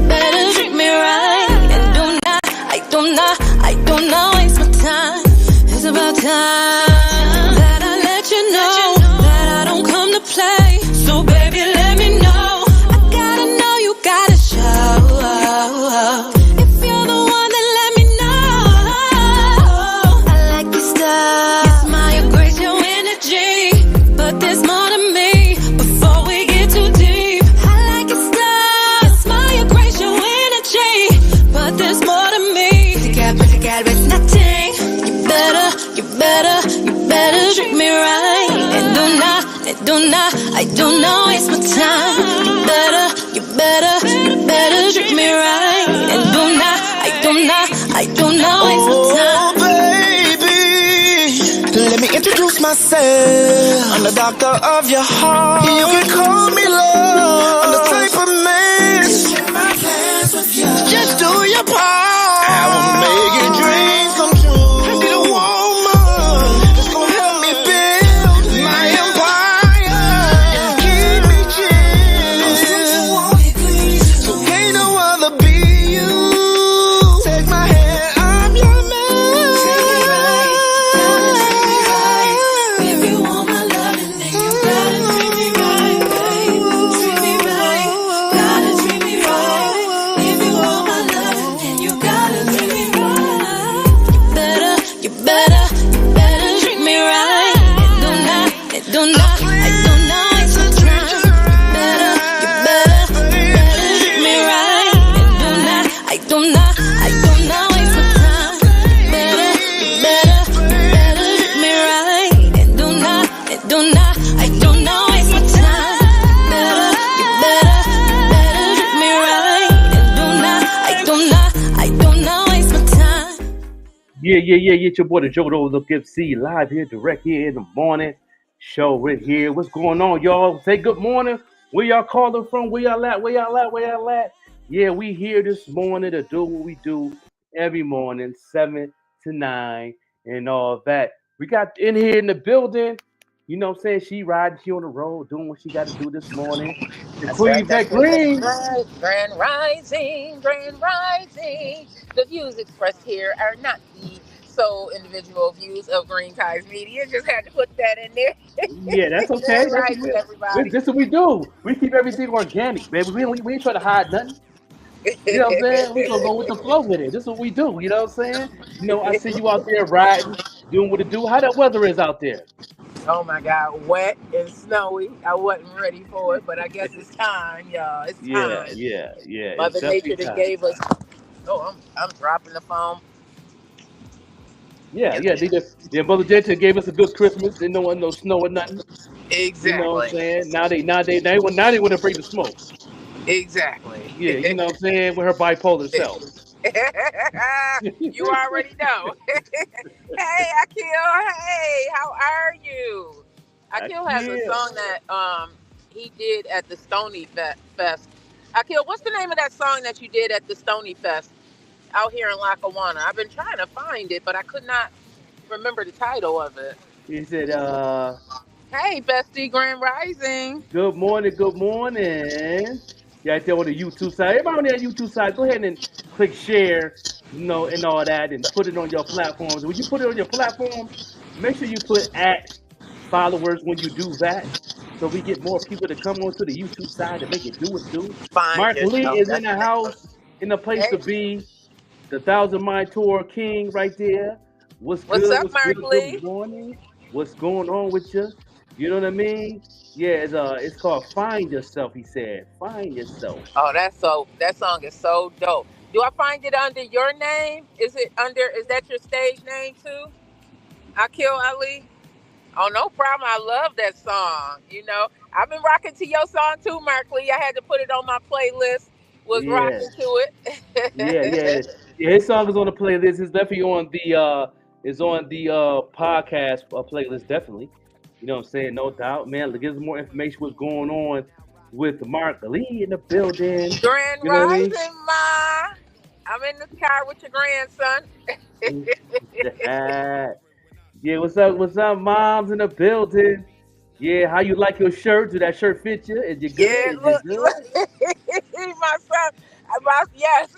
better treat me right. And I do not waste my time. It's about time that I let you know that I don't come to play. So baby, let me know. I gotta know, you gotta show. If you're the one, then let me know. I like your style, your smile, your grace, your energy. But there's more to me before we get too deep. I like your style, your smile, your grace, your energy. But there's more to me. Together with nothing. You better treat me right. And I do not waste my time. You better treat me right. And I do not waste my time. Oh, baby, let me introduce myself. I'm the doctor of your heart. You can call me love. I'm the type of man. Share my plans with you. Just do your part. I will make your dreams come true. Be the woman that's gonna help me build my empire and keep me chill. So ain't no other be you. Take my hand, I'm your man. If you want my loving, then you gotta treat me right, babe. Treat me right, gotta treat me right. If you want my loving, then you gotta treat me right. You better treat me right. And do not waste my time. You better treat me right. And do not waste my time. You better treat me right. And do not waste my time. You better treat me right. And do not waste my time. Yeah. It's your boy, the Joe Look FC, live here, direct here in the morning show right here. What's going on, y'all? Say good morning. Where y'all calling from? Where y'all at? Yeah, we here this morning to do what we do every morning, 7 to 9 and all that. We got in here in the building. You know what I'm saying? She riding, she on the road, doing what she got to do this morning. The That's Queen right, Vette that's right, that's Green. right. Grand Rising, Grand Rising. The views expressed here are not the sole individual views of Green Ties Media. Just had to put that in there. Yeah, that's okay. Grand Rising, everybody. This is what we do. We keep everything organic, baby. We ain't trying to hide nothing. You know what I'm saying? We gonna go with the flow with it. This is what we do. You know what I'm saying? You know, I see you out there riding, doing what it do. How that weather is out there? Oh my God, wet and snowy. I wasn't ready for it, but I guess it's time, y'all. It's Yeah. time. It's Mother definitely Nature that time. gave us. Oh, I'm dropping the phone. Yeah. They Mother Nature gave us a good Christmas. Didn't want no snow or nothing. You know what I'm Exactly. saying? Now they want to bring the smoke. Exactly. Yeah, you know what I'm saying? With her bipolar self. You already know. Hey, Akil. Hey, how are you? I Akil has a feel. song that he did at the Fest. Akil, what's the name of that song that you did at the Stony Fest out here in Lackawanna? I've been trying to find it, but I could not remember the title of it. He said, Hey, bestie, Grand Rising. good morning, good morning. Yeah, out there on the YouTube side. Everybody on that YouTube side, go ahead and click share, you know, and all that, and put it on your platforms. When you put it on your platform, make sure you put at followers when you do that, so we get more people to come onto the YouTube side and make it do its do. Find Mark Lee yourself. is in That's the the name of it. house, in the place to Hey, be. The Thousand Mile Tour King right there. What's what's good? up, What's Mark good? Good Lee? morning. What's going on with you? You know what I mean? Yeah, it's called Find Yourself. He said, Find Yourself. Oh, that song is so dope. Do I find it under your name? Is that your stage name too? Akil Ali? Oh, no problem. I love that song. I've been rocking to your song too, Mark Lee. I had to put it on my playlist. Was Yeah, rocking to yeah. it. His song is on the playlist. It's definitely on the podcast playlist. Definitely. You know what I'm saying? No doubt, man. Give us more information. What's going on with Mark Lee in the building? Grand You know what I mean? Rising, Ma. I'm in the car with your grandson. Yeah, what's up? What's up, moms in the building? Yeah, how you like your shirt? Did that shirt fit you? Is you good? Yeah, Is you look, good? my son. Yes.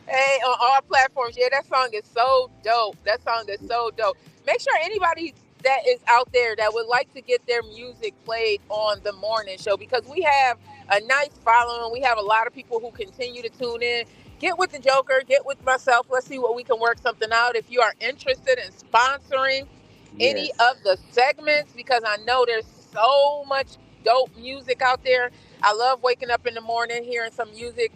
Hey, on all platforms. Yeah, that song is so dope. That song is so dope. Make sure anybody that is out there that would like to get their music played on the morning show, because we have a nice following. We have a lot of people who continue to tune in. Get with the Joker, get with myself. Let's see what we can work something out. If you are interested in sponsoring any Yes. of the segments, because I know there's so much dope music out there. I love waking up in the morning hearing some music.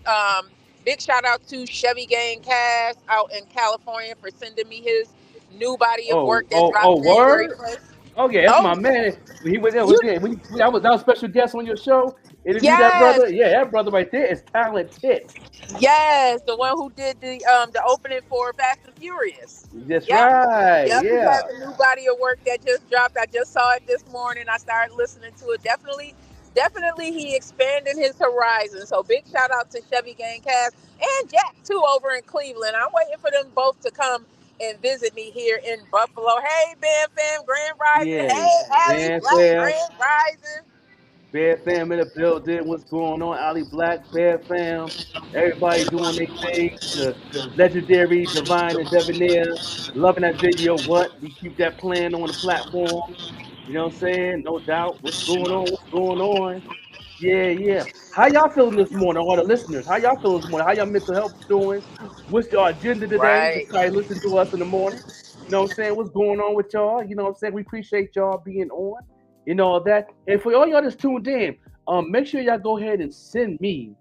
Big shout out to Chevy Gang Cass out in California for sending me his new body of Oh, work that oh, dropped oh, January word? 1st. Oh yeah, that's Oh, my man. When he was there, you, that was a special guest on your show. Interview that yes, brother. Yeah, that brother right there is talented. yes, the one who did the opening for Fast and Furious. That's Yep. right. Yep, he has Yeah, a new body of work that just dropped. I just saw it this morning. I started listening to it. Definitely he expanding his horizon. So big shout out to Chevy Gang Cast and Jack too over in Cleveland. I'm waiting for them both to come and visit me here in Buffalo. Hey Ben Fam, Grand Rising. yeah. Hey Allie Band Black, fam, Grand Rising. Bear fam in the building. What's going on? Ali Black, Bear fam. Everybody doing their thing. The legendary Divine and Debonair. Loving that video. What? We keep that playing on the platforms. You know what I'm saying? No doubt. What's going on? What's going on? Yeah, yeah. How y'all feeling this morning, all the listeners? How y'all feeling this morning? How y'all mental health doing? What's your agenda today Right. besides listening to us in the morning? You know what I'm saying? What's going on with y'all? You know what I'm saying? We appreciate y'all being on. You know all that. And for all y'all that's tuned in, make sure y'all go ahead and send me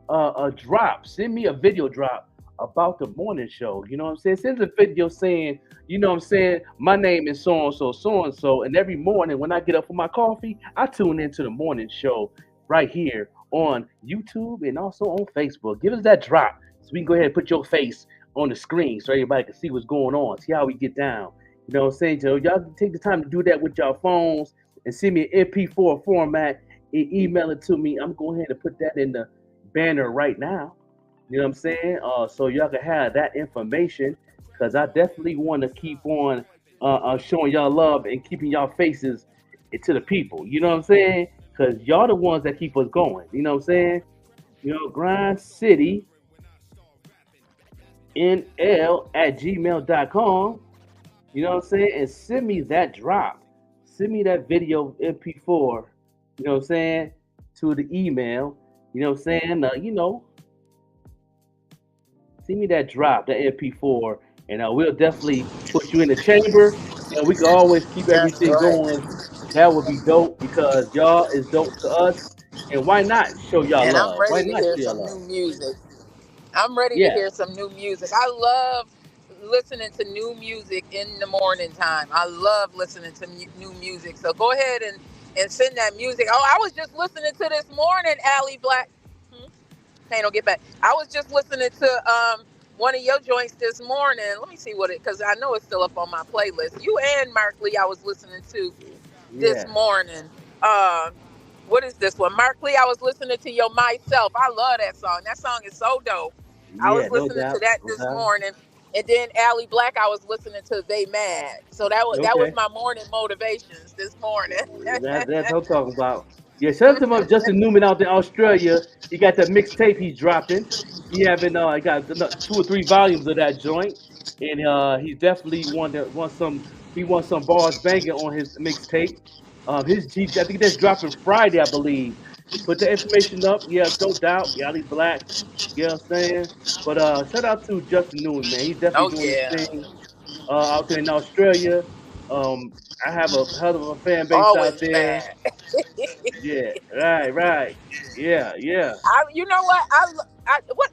a drop. Send me a video drop about the morning show. You know what I'm saying? Send a video saying, you know what I'm saying, my name is so and so. And every morning when I get up for my coffee, I tune into the morning show right here on YouTube and also on Facebook. Give us that drop so we can go ahead and put your face on the screen so everybody can see what's going on, see how we get down. You know what I'm saying? So y'all can take the time to do that with your phones and send me an MP4 format and email it to me. I'm going ahead and put that in the banner right now. You know what I'm saying? So y'all can have that information because I definitely want to keep on showing y'all love and keeping y'all faces to the people. You know what I'm saying? Because y'all the ones that keep us going. You know what I'm saying? You know, Grind City NL at gmail.com. You know what I'm saying? And send me that drop. Send me that video MP4. You know what I'm saying? To the email. You know what I'm saying? Send me that drop, that MP4, and we'll definitely put you in the chamber, and we can always keep That's everything right. going. That would be dope because y'all is dope to us, and why not show y'all And I'm love? Why ready to not hear show y'all some new love? music. I'm ready to Yeah, hear some new music. I love listening to new music in the morning time. I love listening to new music. So go ahead and send that music. Oh, I was just listening to this morning, Allie Black. Hmm? Hey, don't get back. I was just listening to one of your joints this morning. Let me see what it, because I know it's still up on my playlist. You and Mark Lee, I was listening to this yeah, morning. Uh, what is this one? Mark Lee, I was listening to Your Myself. I love that song. That song is so dope. I was yeah. No listening to doubt, that no this doubt. morning. And then Allie Black, I was listening to They Mad. So that was Okay. my morning motivations this morning. That's what I'm talking about. Yeah, shout out to my Justin Newman out there in Australia. He got that mixtape he's dropping. He got two or three volumes of that joint, and he definitely want some bars banging on his mixtape. I think that's dropping Friday, I believe. Put the information up. Yeah, no doubt. Yachty Black. You know what I'm saying? But shout out to Justin Newman, man. He's definitely Oh doing his yeah. thing out there in Australia. I have a hell of a fan base out Always there. mad. Yeah, right, right. Yeah, yeah, You know what? What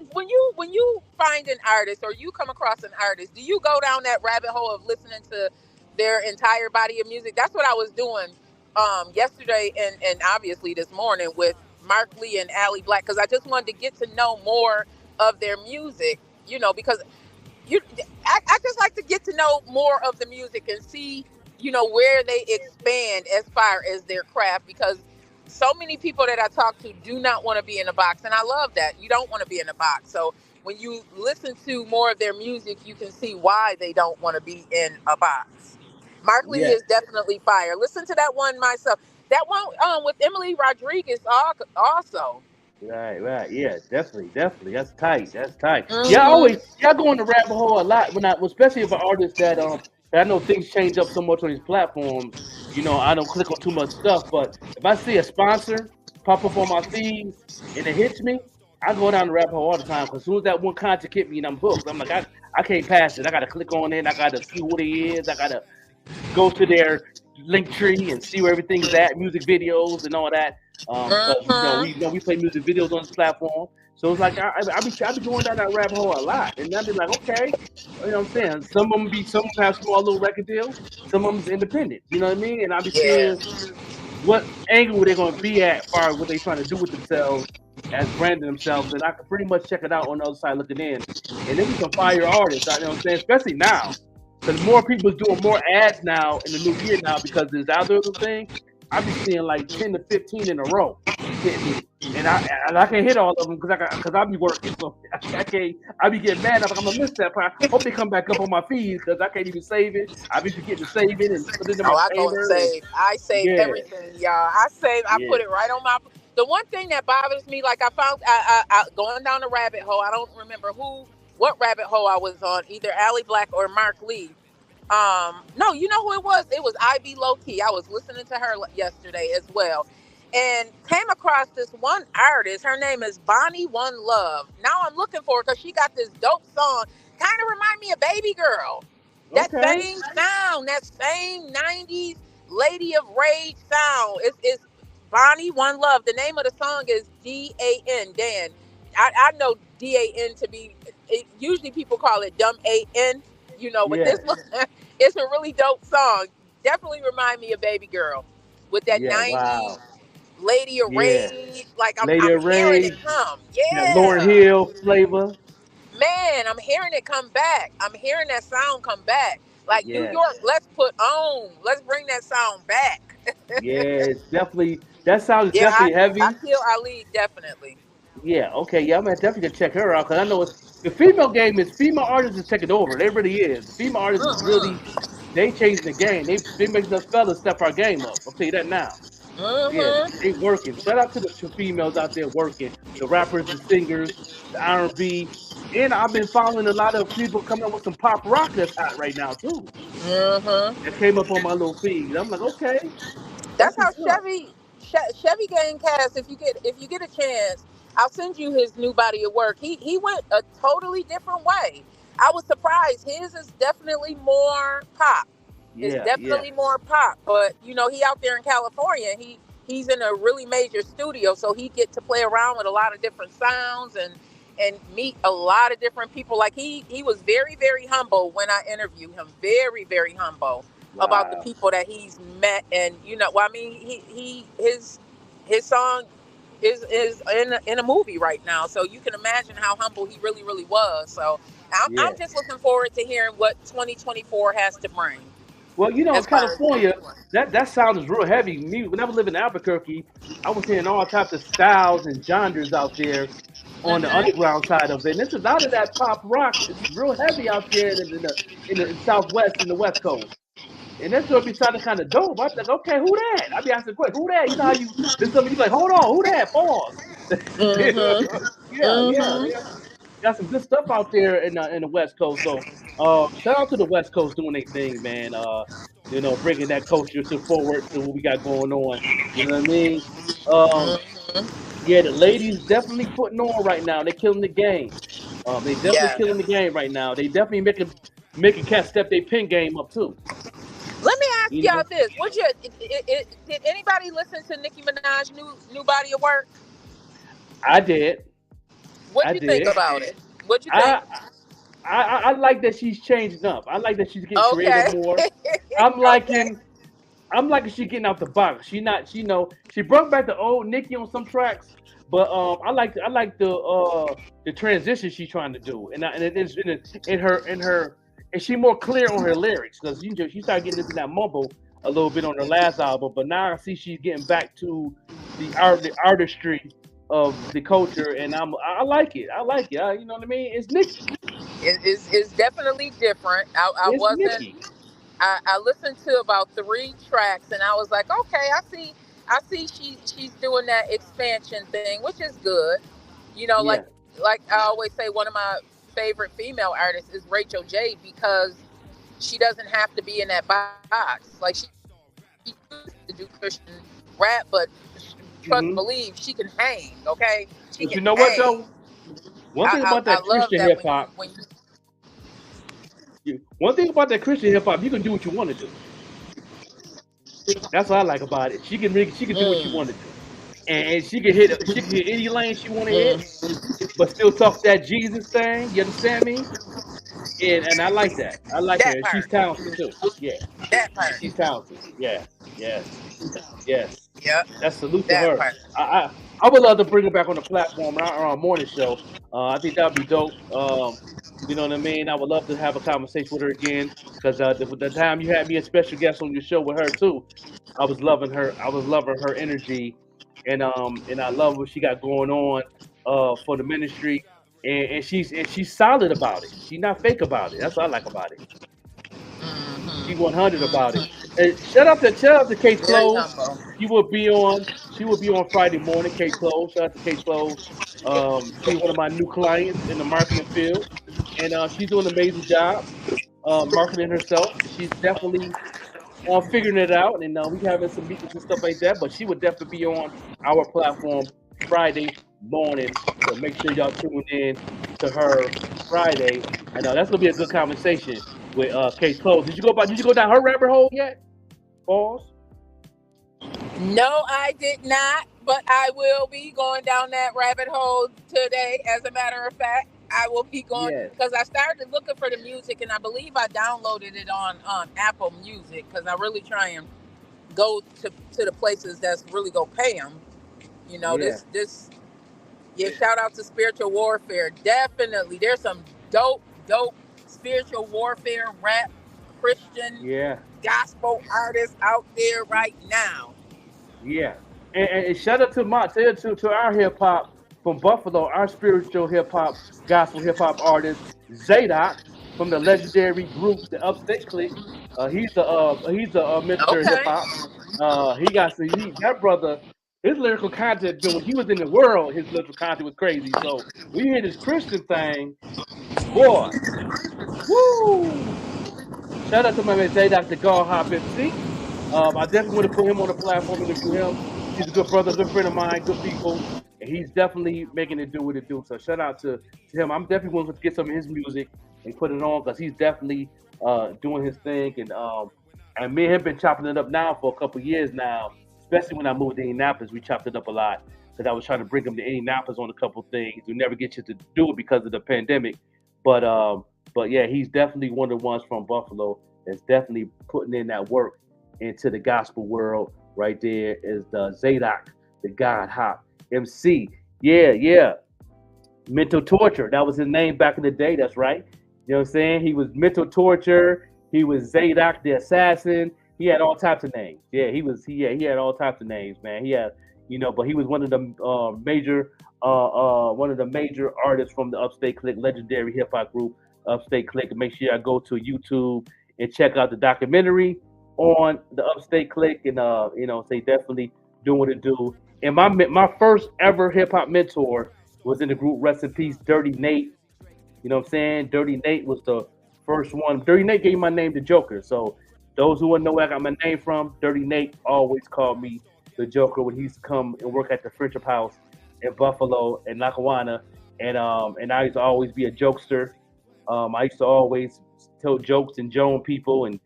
when you find an artist or you come across an artist, do you go down that rabbit hole of listening to their entire body of music? That's what I was doing yesterday and obviously this morning with Mark Lee and Allie Black, because I just wanted to get to know more of their music. Because you I just like to get to know more of the music and see where they expand as far as their craft, because so many people that I talk to do not want to be in a box, and I love that you don't want to be in a box. So when you listen to more of their music, you can see why they don't want to be in a box. Mark Lee yeah. is definitely fire. Listen to that one myself. That one with Emily Rodriguez also. Right. Yeah, definitely. That's tight. That's tight. Yeah, I Mm-hmm. always yeah, I go in the rabbit hole a lot when especially if an artist that I know things change up so much on these platforms. I don't click on too much stuff, but if I see a sponsor pop up on my feeds and it hits me, I go down the rabbit hole all the time because as soon as that one content hit me and I'm hooked, I'm like I can't pass it. I gotta click on it. I gotta see what it is. I gotta go to their link tree and see where everything's at, music videos and all that. Because Mm-hmm. we play music videos on this platform, so it's like I be going down that rabbit hole a lot, and I'd be like, okay, you know what I'm saying? Some of them have small little record deals, some of them's independent. You know what I mean? And I be Yeah. seeing what angle they're going to be at, as far as what they're trying to do with themselves as branding themselves, and I can pretty much check it out on the other side looking in, and then be some fire artists. You know what I'm saying? Especially now, because more people is doing more ads now in the new year now because of this algorithm thing. I be seeing like 10 to 15 in a row hitting me, and I can't hit all of them because I be working, so I can't. I be getting mad. I'm like, I'm gonna miss that part. Hope they come back up on my feed because I can't even save it. I be forgetting to save it and put it in Oh, my I go and favor, and save. I save yeah, everything, y'all. I save. I yeah. put it right on my. The one thing that bothers me, like I found, going down the rabbit hole. I don't remember what rabbit hole I was on, either Allie Black or Mark Lee. No, you know who it was? It was Ivy Low Key. I was listening to her yesterday as well, and came across this one artist. Her name is Bonnie One Love. Now I'm looking for her because she got this dope song. Kind of remind me of Baby Girl. That Okay. same sound, that same '90s Lady of Rage sound. It's Bonnie One Love. The name of the song is DAN. Dan. I know DAN to be. Usually people call it dumb AN. But Yeah. this one, it's a really dope song. Definitely remind me of Baby Girl with that Yeah. '90s Wow. Lady of Yeah. Rage. Like Lady I'm of hearing it Rage. come. That Lauren Yeah. Hill flavor. Man, I'm hearing it come back. I'm hearing that sound come back. Like New Yes. York, let's put on. Let's bring that sound back. Yeah. It's definitely that sound is Yeah, definitely I heavy. kill Ali definitely. Yeah. Okay. Yeah. I'm gonna definitely gonna check her out because I know the female game is female artists is taking over. They really is. The female artists is really Mm-hmm. they changing the game. They making us fellas step our game up. I'll tell you that now. Yeah, Mm-hmm. they working. Shout out to the females out there working, the rappers, the singers, the R&B, and I've been following a lot of people coming up with some pop rock that's hot right now too. Mm-hmm. That came up on my little feed. I'm like, okay, That's that's how what's up. Chevy Gang Cast. If you get a chance, I'll send you his new body of work. He went a totally different way. I was surprised. His is definitely more pop. It's Yeah, definitely more pop. But he out there in California. He's in a really major studio, so he get to play around with a lot of different sounds and meet a lot of different people. Like he was very, very humble when I interviewed him. Very, very humble about the wow, people that he's met, and well, I mean, his song is in a movie right now, so you can imagine how humble he really, really was. So I'm yeah. just looking forward to hearing what 2024 has to bring Well, in as far as California, music. that sound is real heavy. Me, when I was living in Albuquerque, I was hearing all types of styles and genres out there on the Hmm. underground side of it. And there's a lot of that pop rock. It's real heavy out there in the Southwest and the West Coast. And that's gonna be sounding kind of dope. I think, okay, who that? I be asking the question, who that? You know how you listen to me, you like, hold on, who that? Pause. Hmm. Yeah. They got some good stuff out there in the West Coast. So, shout out to the West Coast doing their thing, man. Bringing that culture to forward to what we got going on. You know what I mean? Um, Hmm. yeah, the ladies definitely putting on right now. They're killing the game. They definitely Yeah. killing the game right now. They definitely making cats step their pin game up too. Let me ask You y'all know, this: did anybody listen to Nicki Minaj's new body of work? I did. What'd I you think did. about it? What'd you think? I, I like that she's changing up. I like that she's getting creative Okay. more. I'm Okay. liking I'm liking she getting out the box. She not she brought back the old Nicki on some tracks, but I like the transition she's trying to do, and it is in her and she more clear on her lyrics because she started getting into that mumble a little bit on her last album, but now I see she's getting back to the artistry of the culture, and I like it. I like it. You know what I mean? It's Nicki. It's definitely different. I It's wasn't. Nicki. I listened to about three tracks and I was like, okay, I see. I see she's doing that expansion thing, which is good. You know, Yeah. like I always say, one of my favorite female artists is Rachel J because she doesn't have to be in that box. Like she chooses to do Christian rap, but trust and Hmm. believe she can hang. Okay, she But can you know what hang. though? One thing about I that love Christian that hip hop, when you one thing about that Christian hip hop, you can do what you want to do. That's what I like about it. She can do what she want to do, and she can hit any lane she want to hit, but still talk that Jesus thing. You understand me? And I like that. I like her. that And she's part, talented too. Yeah, that part, she's talented. Yes, yes, yes. yeah, That's salute to that her. part. I I, I would love to bring her back on the platform on our morning show. I think that'd be dope. You know what I mean? I would love to have a conversation with her again because the time you had me a special guest on your show with her too, I was loving her. I was loving her energy, and I love what she got going on for the ministry, and she's solid about it. She's not fake about it. That's what I like about it. She 100 about it. And shout out to Case Very Close. humble. She will be on Friday morning. Case Close. Shout out to Case Close. She's one of my new clients in the marketing field, and she's doing an amazing job marketing herself. She's definitely figuring it out, and we having some meetings and stuff like that. But she would definitely be on our platform Friday morning. So make sure y'all tune in to her Friday, and that's gonna be a good conversation with Case Close. Did you go down her rabbit hole yet? Pause. No, I did not, but I will be going down that rabbit hole today. As a matter of fact, I will be going Yes. because I started looking for the music, and I believe I downloaded it on Apple Music because I really try and go to the places that's really gonna pay them. You know, Yeah. this yeah. Shout out to Spiritual Warfare. Definitely, there's some dope spiritual warfare rap Christian Yeah. gospel artists out there right now. Yeah. And shout out to to our hip hop from Buffalo, our spiritual hip hop, gospel hip hop artist Zadok from the legendary group the Upstate Click. He's a Mr. Hip Okay. Hop. That brother. His lyrical content, when he was in the world, his lyrical content was crazy. So we hear this Christian thing, boy. Woo! Shout out to my man Zadok the God Hop MC. I definitely want to put him on the platform, interview him. He's a good brother, good friend of mine, good people, and he's definitely making it do what it do. So shout out to him. I'm definitely going to get some of his music and put it on because he's definitely doing his thing. And me and him been chopping it up now for a couple years now. Especially when I moved to Indianapolis, we chopped it up a lot because I was trying to bring him to Indianapolis on a couple things. We never get you to do it because of the pandemic, but yeah, he's definitely one of the ones from Buffalo that's definitely putting in that work into the gospel world. Right there is the Zadok, the God Hop MC. Yeah, yeah. Mental torture. That was his name back in the day. That's right. You know what I'm saying? He was mental torture. He was Zadok the assassin. He had all types of names. Yeah, he had all types of names, man. He had, but he was one of the major artists from the Upstate Click, legendary hip hop group Upstate Click. Make sure I go to YouTube and check out the documentary on the Upstate Click, and say definitely doing what it do. And my first ever hip hop mentor was in the group. Rest in peace, Dirty Nate. You know what I'm saying? Dirty Nate was the first one. Dirty Nate gave my name to Joker. So those who wouldn't know where I got my name from, Dirty Nate always called me the Joker when he used to come and work at the Friendship House in Buffalo and Lackawanna. And I used to always be a jokester. I used to always tell jokes and joan people and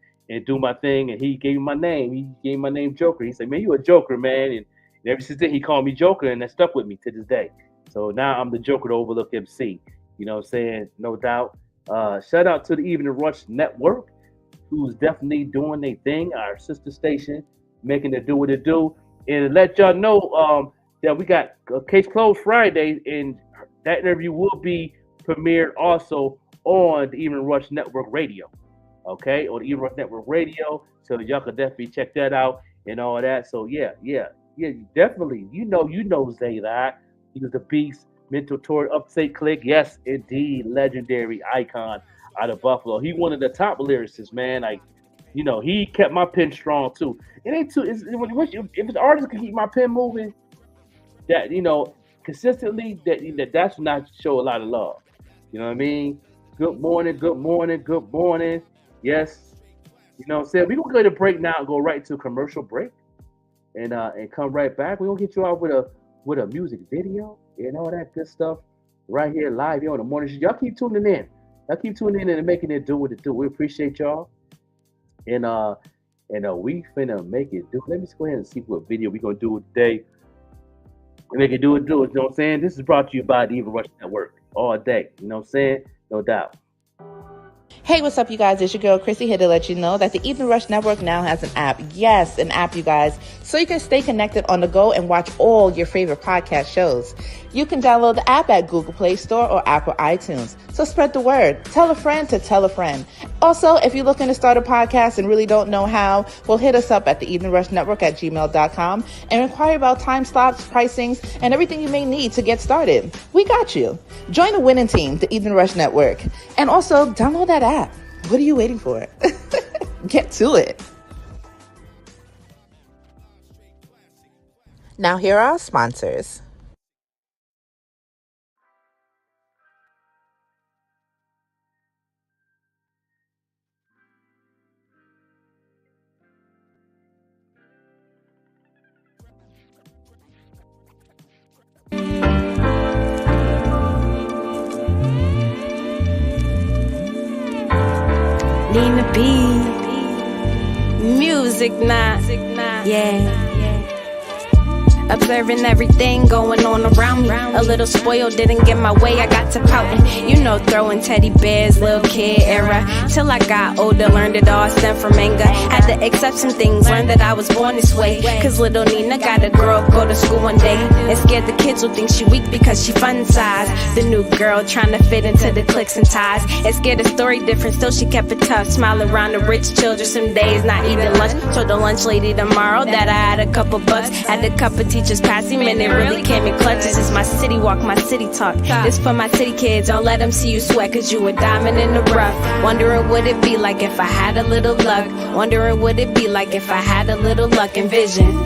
do my thing. And he gave me my name. He gave my name Joker. He said, "Man, you a Joker, man." And ever since then, he called me Joker, and that stuck with me to this day. So now I'm the Joker to Overlook MC. You know what I'm saying? No doubt. Shout out to the Evening Rush Network, who's definitely doing their thing, our sister station, making it do what it do. And let y'all know that we got Case Closed Friday, and that interview will be premiered also on the Evening Rush Network Radio. Okay, on the Evening Rush Network Radio. So y'all can definitely check that out and all that. So yeah, definitely. You know Zayla. He was the beast, mental tour, Upstate Click. Yes, indeed, legendary icon out of Buffalo. He one of the top lyricists, man. Like You know, he kept my pen strong too. It ain't too. If an artist can keep my pen moving, that consistently, that's when I show a lot of love. You know what I mean? Good morning, good morning, good morning. Yes, you know what I'm saying. We gonna go to break now and go right to a commercial break, and come right back. We gonna get you out with a music video and all that good stuff right here live here on the morning show. Y'all keep tuning in. Y'all keep tuning in and making it do what it do. We appreciate y'all. And we finna make it do. Let me just go ahead and see what video we gonna do today. And make it do it. You know what I'm saying? This is brought to you by the Even Rush Network all day. You know what I'm saying? No doubt. Hey, what's up, you guys? It's your girl, Chrissy, here to let you know that the Even Rush Network now has an app. Yes, an app, you guys, so you can stay connected on the go and watch all your favorite podcast shows. You can download the app at Google Play Store or Apple iTunes. So spread the word. Tell a friend to tell a friend. Also, if you're looking to start a podcast and really don't know how, well, hit us up at the Even Rush Network at gmail.com and inquire about time slots, pricings, and everything you may need to get started. We got you. Join the winning team, the Even Rush Network. And also, download that app. What are you waiting for? Get to it. Now, here are our sponsors. Nina B. Music now. Yeah. Observing everything going on around me. A little spoiled, didn't get my way, I got to pouting. You know, throwing teddy bears, little kid era. Till I got older, learned it all stemmed from anger. Had to accept some things, learned that I was born this way. Cause little Nina gotta grow up, go to school one day. And scared the kids will think she weak because she fun size. The new girl trying to fit into the cliques and ties. And scared the story different, still she kept it tough. Smiling around the rich children, some days not eating lunch. Told the lunch lady tomorrow that I had a couple bucks. Had a cup of teachers passing, man, it really came in clutch. This is my city walk, my city talk. This for my city kids, don't let them see you sweat, cause you a diamond in the rough. Wondering what it be like if I had a little luck. Wondering what it be like if I had a little luck and vision.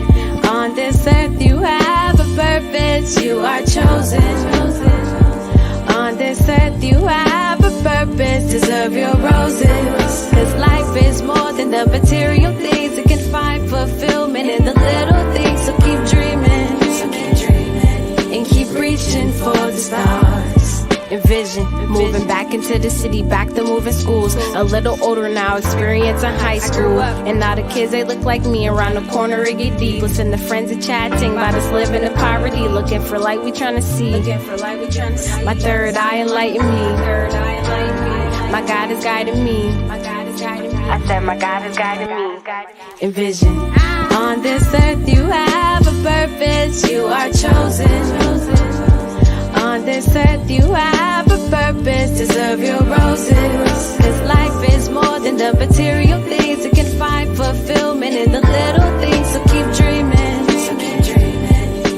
On this earth you have a purpose, you are chosen. On this earth you have a purpose, deserve your roses. Cause life is more than the material things, it can find fulfillment in the little things. So keep dreaming, and keep reaching for the stars. Envision moving back into the city, back to moving schools. A little older now, experiencing high school. And now the kids, they look like me. Around the corner, it get deep. Listen to friends and chatting about us living in poverty. Looking for light, we trying to see. My third eye enlighten me. My God is guiding me. I said my God is guiding me. Envision. On this earth you have a purpose, you are chosen. On this earth you have a purpose, deserve your roses. Cause life is more than the material things, it can find fulfillment in the little things. So keep dreaming,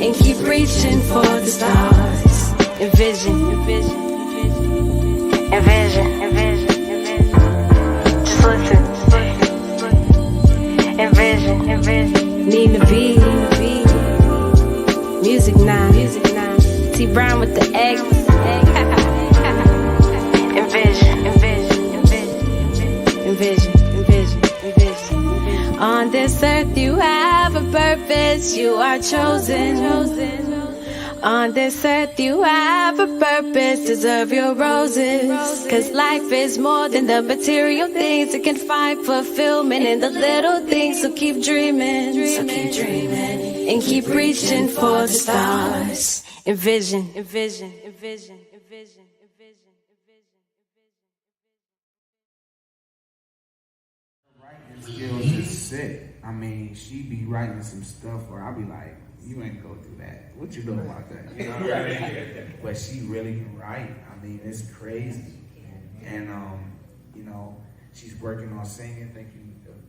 and keep reaching for the stars. Envision, just listen. Envision, Nina B. Music now. T Brown with the eggs. Envision. On this earth you have a purpose, you are chosen. On this earth you have a purpose, deserve your roses. Cause life is more than the material things, it can find fulfillment in the little things. So keep dreaming, and keep reaching for the stars. Envision. Writing skills is sick. I mean, she be writing some stuff where I be like, you ain't go through that. What you know about that? You know what I mean? But she really can write. I mean, it's crazy. And you know, she's working on singing. Thank you,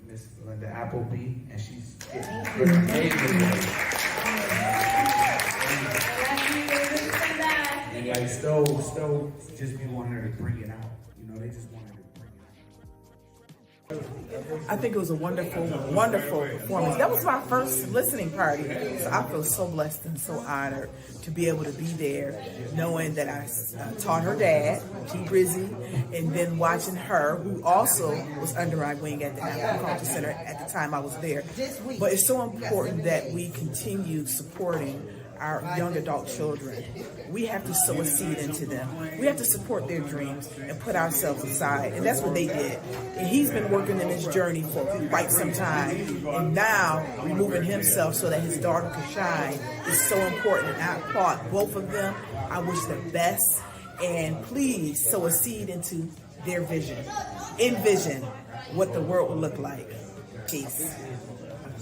Miss Linda Appleby, and she's getting amazing. And like Stowe just be wanting her to bring it out. You know, they just want her to bring it out. I think it was a wonderful, wonderful performance. That was my first listening party. So I feel so blessed and so honored to be able to be there, knowing that I taught her dad, G Brizzy, and then watching her, who also was under my wing at the African Culture Center at the time I was there. But it's so important that we continue supporting our young adult children. We have to sow a seed into them. We have to support their dreams and put ourselves aside. And that's what they did. And he's been working in this journey for quite some time. And now removing himself so that his daughter can shine is so important. And I applaud both of them. I wish them best. And please sow a seed into their vision. Envision what the world will look like. Peace.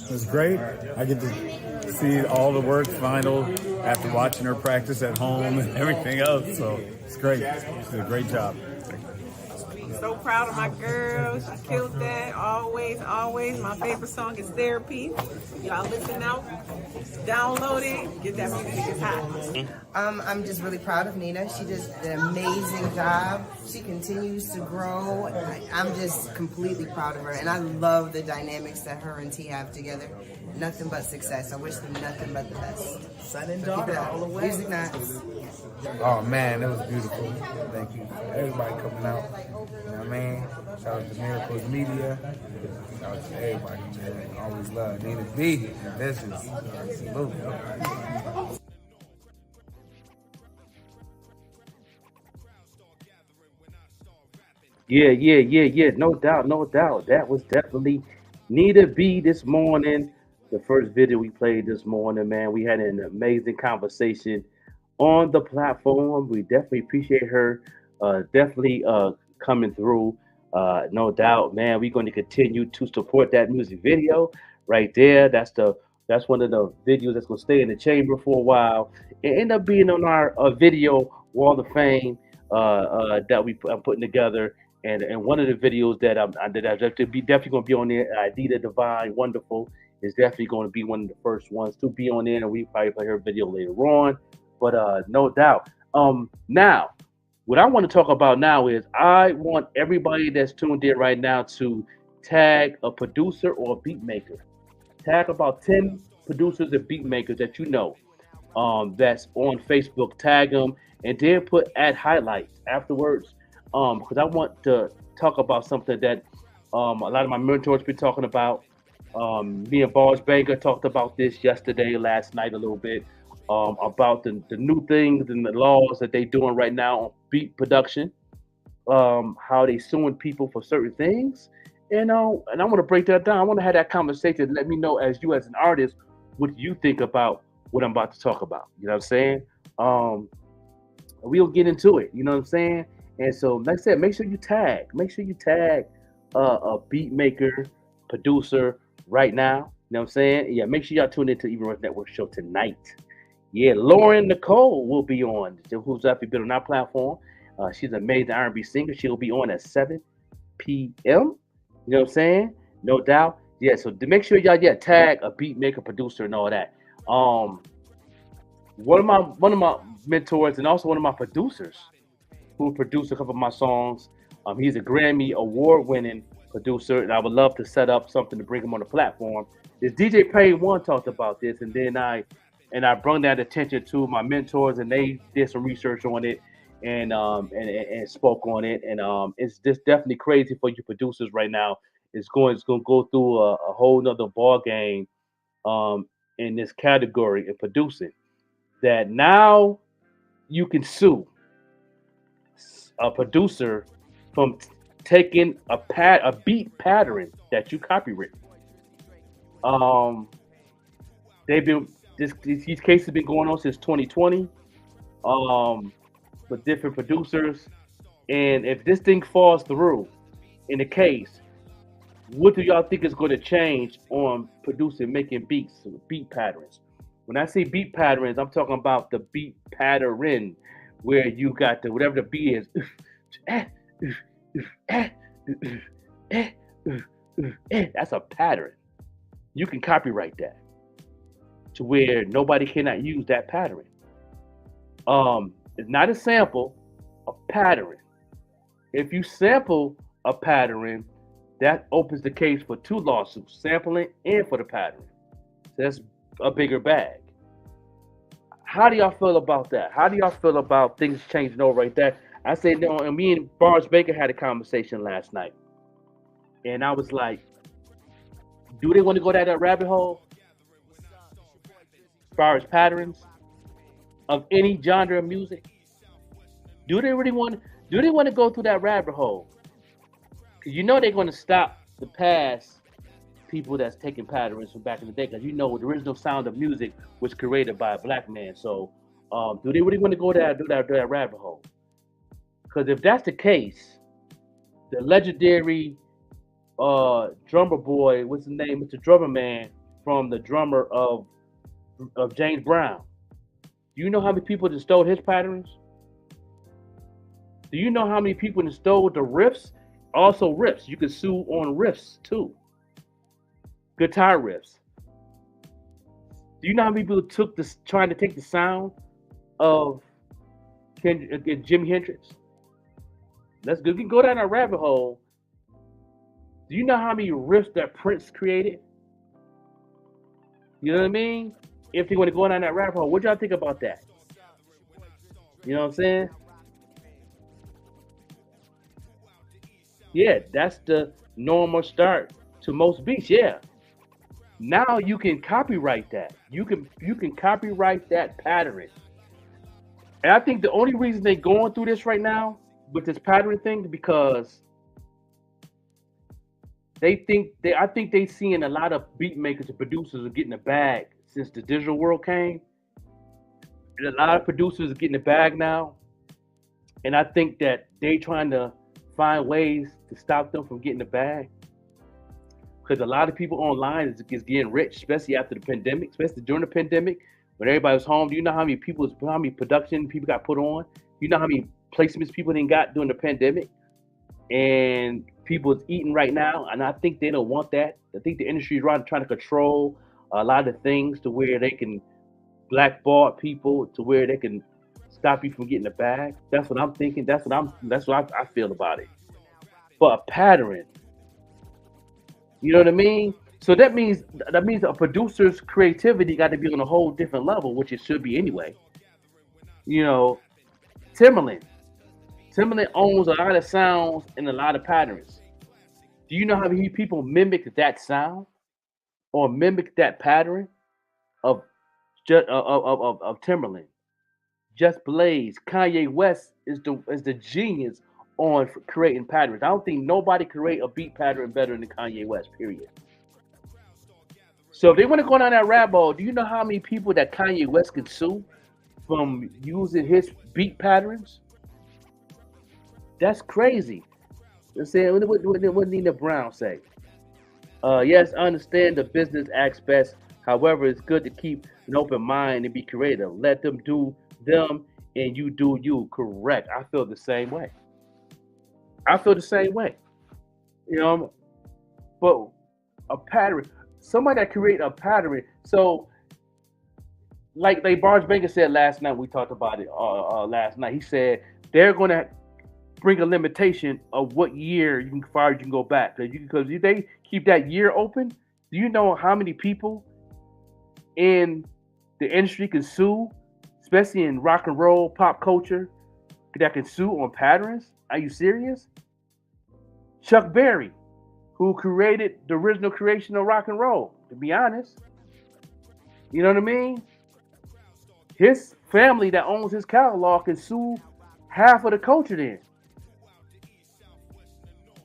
It was great. I get to see all the work final after watching her practice at home and everything else. So it's great. She did a great job. So proud of my girl. She killed that. Always, always. My favorite song is Therapy. Y'all listen out. Download it. Get that music. It's hot. I'm just really proud of Nina. She does an amazing job. She continues to grow. I'm just completely proud of her. And I love the dynamics that her and T have together. Nothing but success. I wish them nothing but the best. Son and daughter all the way. Music nights. Oh man, it was beautiful. Thank you for everybody coming out. You know what I mean? Shout out to Miracles Media. Shout out to everybody, man. Always love Nina B. Vicious. Salute. Yeah. No doubt. That was definitely Nita B this morning. The first video we played this morning, man. We had an amazing conversation on the platform. We definitely appreciate her definitely coming through. No doubt, man. We're going to continue to support that music video right there. That's one of the videos that's going to stay in the chamber for a while. It end up being on our video Wall of Fame that I'm putting together. And one of the videos that I'm definitely going to be on there, Adita Divine, wonderful, is definitely going to be one of the first ones to be on there. And we probably play her video later on. But no doubt. Now, what I want to talk about now is I want everybody that's tuned in right now to tag a producer or a beat maker. Tag about 10 producers and beat makers that you know that's on Facebook. Tag them and then put add highlights afterwards. Because I want to talk about something that a lot of my mentors been talking about. Me and Bars Banger talked about this last night a little bit. About the new things and the laws that they doing right now on beat production, how they suing people for certain things, and I want to break that down. I want to have that conversation. Let me know as an artist, what you think about what I'm about to talk about. You know what I'm saying? We'll get into it. You know what I'm saying? And so, like I said, make sure you tag a beat maker, producer right now. You know what I'm saying? Yeah, make sure y'all tune into Even Rush Network show tonight. Yeah, Lauren Nicole will be on, who's actually been on our platform. She's an amazing R&B singer. She'll be on at 7 p.m. You know what I'm saying? No doubt. Yeah, so to make sure y'all tag a beat maker, producer, and all that. One of my mentors and also one of my producers who produced a couple of my songs. He's a Grammy award-winning producer, and I would love to set up something to bring him on the platform. Is DJ Payne One talked about this, and then I brought that attention to my mentors, and they did some research on it and spoke on it. And it's just definitely crazy for you producers right now. It's going to go through a whole nother ball game in this category in producing. That now you can sue a producer from taking a beat pattern that you copyright. These cases have been going on since 2020 with different producers. And if this thing falls through in the case, what do y'all think is going to change on producing, making beats, beat patterns? When I say beat patterns, I'm talking about the beat pattern where you got whatever the beat is. That's a pattern. You can copyright that to where nobody cannot use that pattern. It's not a sample, a pattern. If you sample a pattern, that opens the case for 2 lawsuits, sampling and for the pattern. So that's a bigger bag. How do y'all feel about that? How do y'all feel about things changing over right there? I say no, and me and Bars Baker had a conversation last night, and I was like, do they want to go down that rabbit hole as far as patterns of any genre of music? Do they really want? Do they want to go through that rabbit hole? Because you know they're going to stop the past people that's taking patterns from back in the day. Because you know the original sound of music was created by a black man. So, do they really want to go do that rabbit hole? Because if that's the case, the legendary drummer boy, what's his name, Mr. Drummer Man, from the drummer of James Brown. Do you know how many people that stole his patterns? Do you know how many people that stole the riffs? Also riffs. You can sue on riffs too. Guitar riffs. Do you know how many people took this trying to take the sound of Jimi Hendrix? Let's go. We can go down that rabbit hole. Do you know how many riffs that Prince created? You know what I mean? If they want to go down that rabbit hole, what y'all think about that? You know what I'm saying? Yeah, that's the normal start to most beats. Yeah. Now you can copyright that. You can copyright that pattern. And I think the only reason they're going through this right now with this pattern thing is because I think they seeing a lot of beat makers and producers are getting a bag since the digital world came. And a lot of producers are getting a bag now. And I think that they trying to find ways to stop them from getting the bag. Because a lot of people online is getting rich, especially after the pandemic, especially during the pandemic, when everybody was home. Do you know how many production people got put on? You know how many placements people didn't got during the pandemic? And people is eating right now, and I think they don't want that. I think the industry is trying to control a lot of things to where they can blackball people, to where they can stop you from getting the bag. That's what I'm thinking. That's what I feel about it. But a pattern, you know what I mean? So that means a producer's creativity got to be on a whole different level, which it should be anyway. You know, Timbaland owns a lot of sounds and a lot of patterns. Do you know how many people mimic that sound or mimic that pattern of Timbaland? Just Blaze, Kanye West is the genius on creating patterns. I don't think nobody create a beat pattern better than Kanye West, period. So if they want to go down that rabbit hole, do you know how many people that Kanye West can sue from using his beat patterns? That's crazy. Let's say, what Nina Brown say? Yes, I understand the business aspects. However, it's good to keep an open mind and be creative. Let them do them and you do you. Correct. I feel the same way. You know, but a pattern, somebody that create a pattern. So, like Barnes Banker said last night, we talked about it last night. He said they're going to bring a limitation of what year you can go back. Because if they keep that year open, do you know how many people in the industry can sue, especially in rock and roll, pop culture, that can sue on patterns? Are you serious? Chuck Berry, who created the original creation of rock and roll, to be honest. You know what I mean? His family that owns his catalog can sue half of the culture then.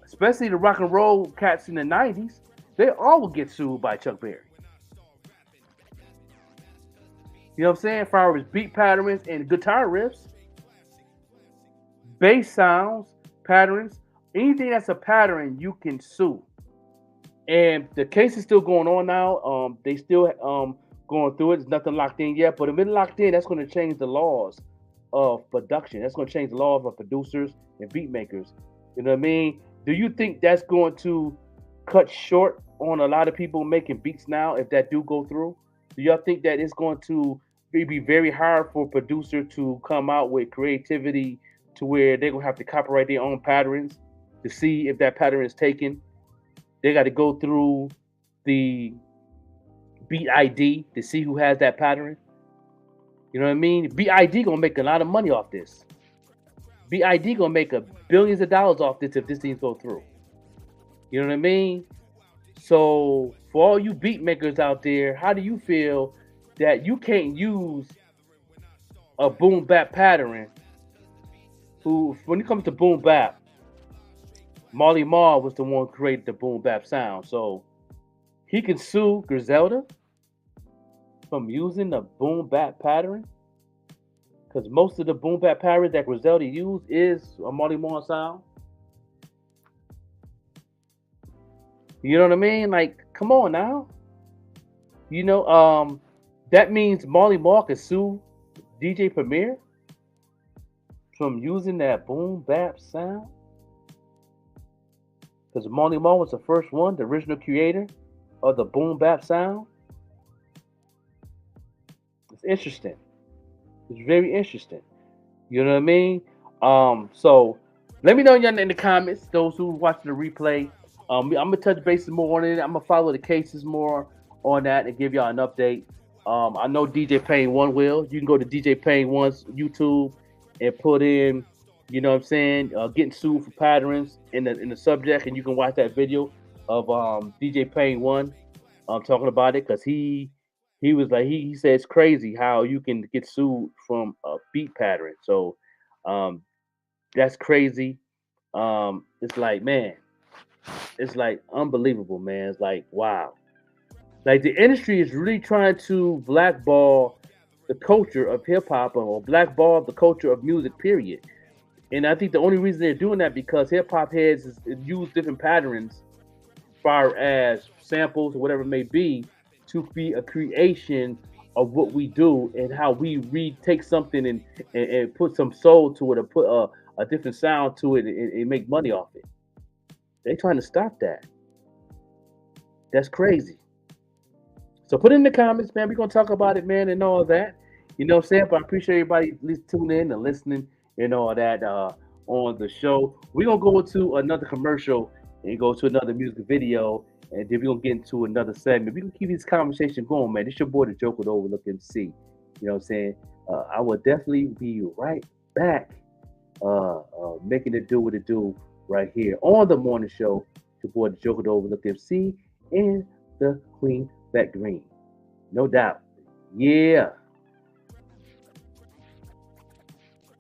Especially the rock and roll cats in the 90s. They all would get sued by Chuck Berry. You know what I'm saying? As far as beat patterns and guitar riffs, bass sounds, patterns, anything that's a pattern, you can sue. And the case is still going on now. They still going through it. There's nothing locked in yet. But if it's locked in, that's going to change the laws of production. That's going to change the laws of producers and beat makers. You know what I mean? Do you think that's going to cut short on a lot of people making beats now if that do go through? Do y'all think that it's going to be very hard for a producer to come out with creativity to where they're going to have to copyright their own patterns to see if that pattern is taken They got to go through the beat ID to see who has that pattern. You know what I mean? BID gonna make a lot of money off this. BID gonna make billions of dollars off this if this thing go through. You know what I mean? So for all you beat makers out there, how do you feel that you can't use a boom bap pattern? Who, when it comes to boom bap, Marley Marl was the one who created the boom bap sound. So he can sue Griselda from using the boom bap pattern, because most of the boom bap pattern that Griselda used is a Marley Marl sound. You know what I mean? Like, come on now. You know, that means Marley Marl can sue DJ Premier from using that boom bap sound, because Marley Marl was the first one, the original creator of the boom bap sound. It's interesting. It's very interesting. You know what I mean? So let me know in the comments, those who watching the replay. I'm gonna touch bases more on it. I'm gonna follow the cases more on that and give y'all an update. I know DJ Payne One will. You can go to DJ Payne One's YouTube and put in, you know what I'm saying, getting sued for patterns in the subject, and you can watch that video of DJ Payne One talking about it, because he was like, he said it's crazy how you can get sued from a beat pattern. So that's crazy. It's like, man, it's like unbelievable, man. It's like, wow. Like, the industry is really trying to blackball the culture of hip hop, or blackball the culture of music, period. And I think the only reason they're doing that because hip hop heads use different patterns, as far as samples or whatever it may be, to be a creation of what we do and how we take something and put some soul to it, or put a different sound to it and make money off it. They're trying to stop that. That's crazy. So put it in the comments, man. We're going to talk about it, man, and all that. You know what I'm saying? But I appreciate everybody at least tuning in and listening and all that on the show. We're going to go to another commercial and go to another music video, and then we're going to get into another segment. We're going to keep this conversation going, man. It's your boy, the Joker, with Overlook MC. You know what I'm saying? I will definitely be right back making it do what it do right here on the morning show. It's your boy, the Joker, the Overlook MC, and the Queen Vette Green. No doubt. Yeah.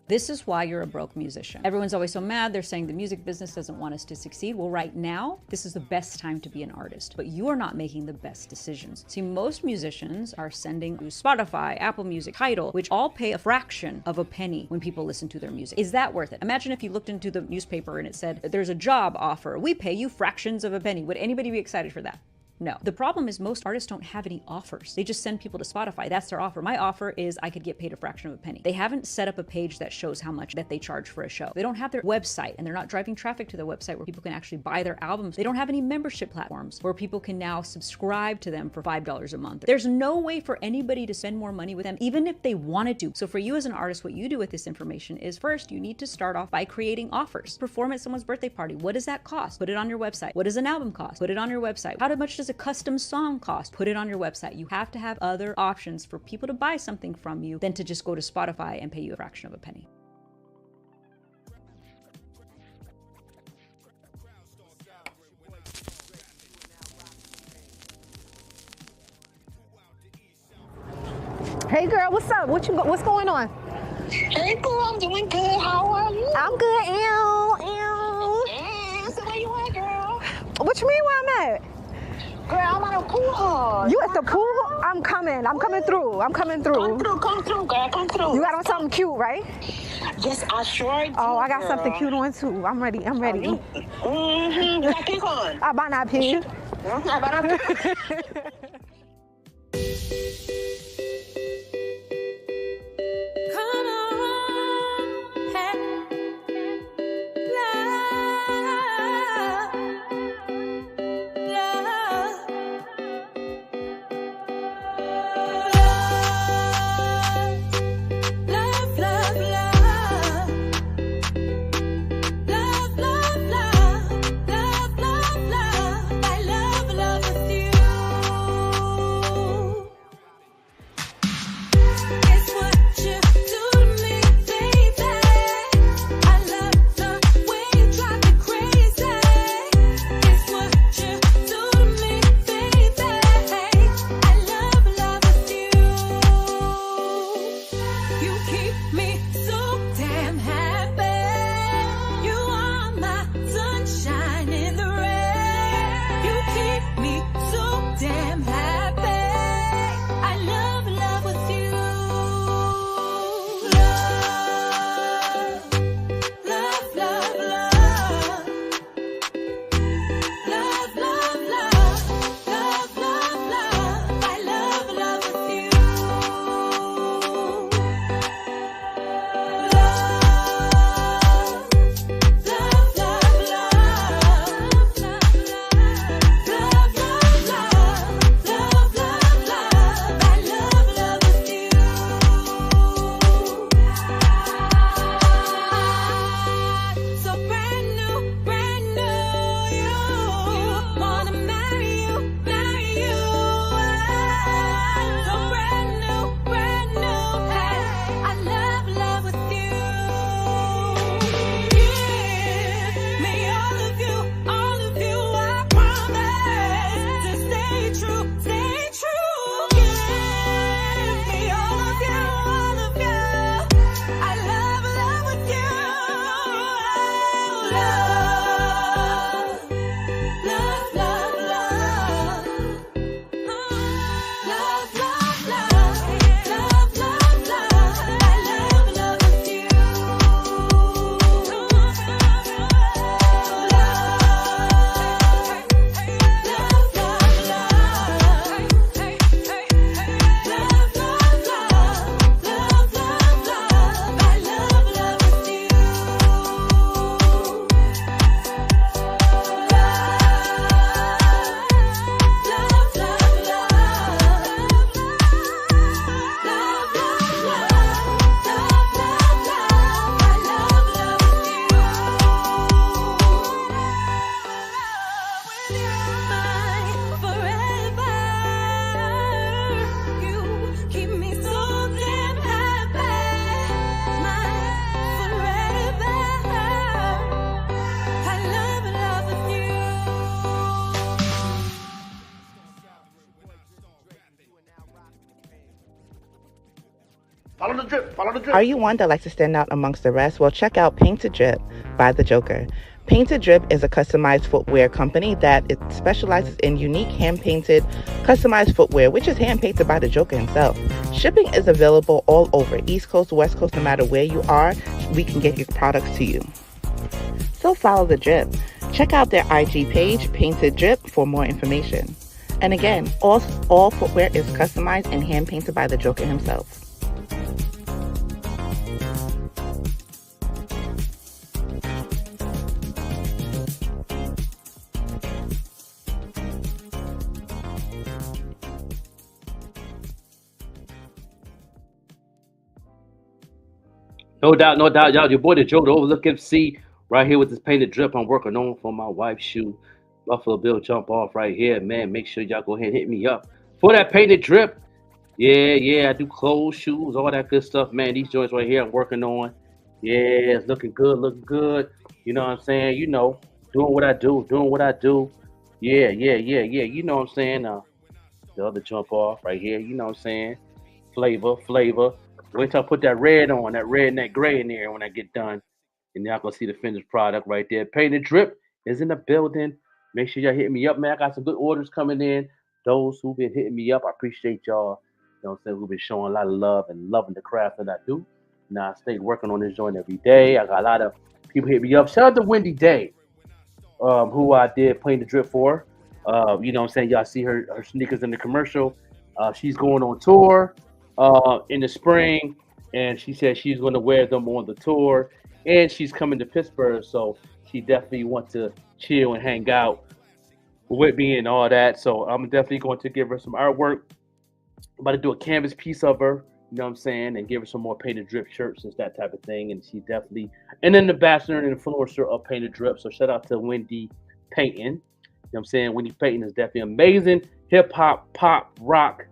This is why you're a broke musician. Everyone's always so mad. They're saying the music business doesn't want us to succeed. Well, right now, this is the best time to be an artist, but you are not making the best decisions. See, most musicians are sending to Spotify, Apple Music, Tidal, which all pay a fraction of a penny when people listen to their music. Is that worth it? Imagine if you looked into the newspaper and it said, there's a job offer. We pay you fractions of a penny. Would anybody be excited for that? No. The problem is most artists don't have any offers. They just send people to Spotify. That's their offer. My offer is I could get paid a fraction of a penny. They haven't set up a page that shows how much that they charge for a show. They don't have their website, and they're not driving traffic to their website where people can actually buy their albums. They don't have any membership platforms where people can now subscribe to them for $5 a month. There's no way for anybody to spend more money with them, even if they wanted to. So for you as an artist, what you do with this information is, first, you need to start off by creating offers. Perform at someone's birthday party. What does that cost? Put it on your website. What does an album cost? Put it on your website. How much does a custom song cost? Put it on your website. You have to have other options for people to buy something from you than to just go to Spotify and pay you a fraction of a penny. Hey girl, what's up? What's going on? Hey girl, I'm doing good. How are you? I'm good. Ew. So where you at, girl? What you mean where I'm at? Girl, I'm at a pool hall. You at the pool? I'm coming through. Come through, girl. Come through. You got on something cute, right? Yes, I sure do. Oh, I got girl. something cute on too. I'm ready. You got pink on. I better not pink. I better not pink. Follow the drip. Follow the drip. Are you one that likes to stand out amongst the rest? Well, check out Painted Drip by The Joker. Painted Drip is a customized footwear company that it specializes in unique hand-painted, customized footwear, which is hand-painted by The Joker himself. Shipping is available all over, East Coast, West Coast, no matter where you are, we can get your products to you. So follow The Drip. Check out their IG page, Painted Drip, for more information. And again, all footwear is customized and hand-painted by The Joker himself. No doubt, y'all. Your boy the Joe, the Overlook MC, right here with this Painted Drip I'm working on for my wife's shoe. Buffalo Bill jump off right here, man. Make sure y'all go ahead and hit me up for that Painted Drip. Yeah, I do clothes, shoes, all that good stuff, man. These joints right here I'm working on. Yeah, it's looking good. You know what I'm saying? You know, doing what I do. Yeah. You know what I'm saying? The other jump off right here, you know what I'm saying? Flavor. Wait till I put that red on, that red and that gray in there when I get done. And y'all gonna see the finished product right there. Painted Drip is in the building. Make sure y'all hit me up, man. I got some good orders coming in. Those who've been hitting me up, I appreciate y'all. You know what I'm saying? Who've been showing a lot of love and loving the craft that I do. Now I stay working on this joint every day. I got a lot of people hit me up. Shout out to Wendy Day, who I did Painted Drip for. You know what I'm saying? Y'all see her sneakers in the commercial. She's going on tour in the spring, and she said she's going to wear them on the tour, and she's coming to Pittsburgh, so she definitely wants to chill and hang out with me and all that. So I'm definitely going to give her some artwork. I'm about to do a canvas piece of her, you know what I'm saying, and give her some more Painted Drip shirts and that type of thing. And she definitely an ambassador and influencer of Painted Drip. So shout out to Wendy Payton. You know what I'm saying? Wendy Payton is definitely amazing hip hop, pop, rock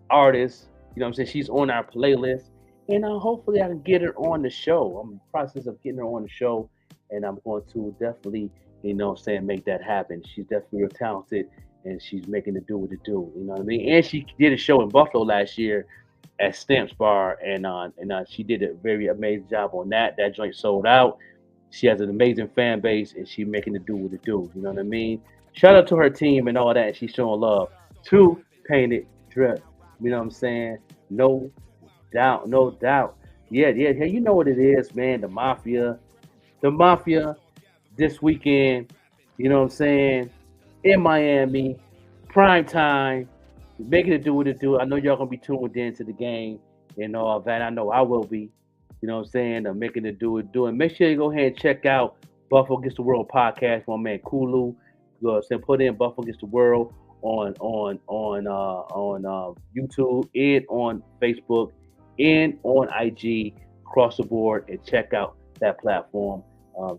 artist. You know what I'm saying? She's on our playlist. And hopefully I can get her on the show. I'm in the process of getting her on the show. And I'm going to definitely, you know what I'm saying, make that happen. She's definitely real talented. And she's making it do what it do. You know what I mean? And she did a show in Buffalo last year at Stamps Bar. And she did a very amazing job on that. That joint sold out. She has an amazing fan base. And she's making it do what it do. You know what I mean? Shout out to her team and all that. And she's showing love to Painted Drip. You know what I'm saying? No doubt. Yeah. You know what it is, man. The Mafia this weekend, you know what I'm saying? In Miami, prime time, making it do what it do. I know y'all gonna be tuned in to the game and all that. I know I will be. You know what I'm saying? I'm making it do what it do. And make sure you go ahead and check out Buffalo Gets the World podcast. My man Kulu. You know what I'm saying? Put in Buffalo Gets the World on YouTube and on Facebook and on IG across the board, and check out that platform.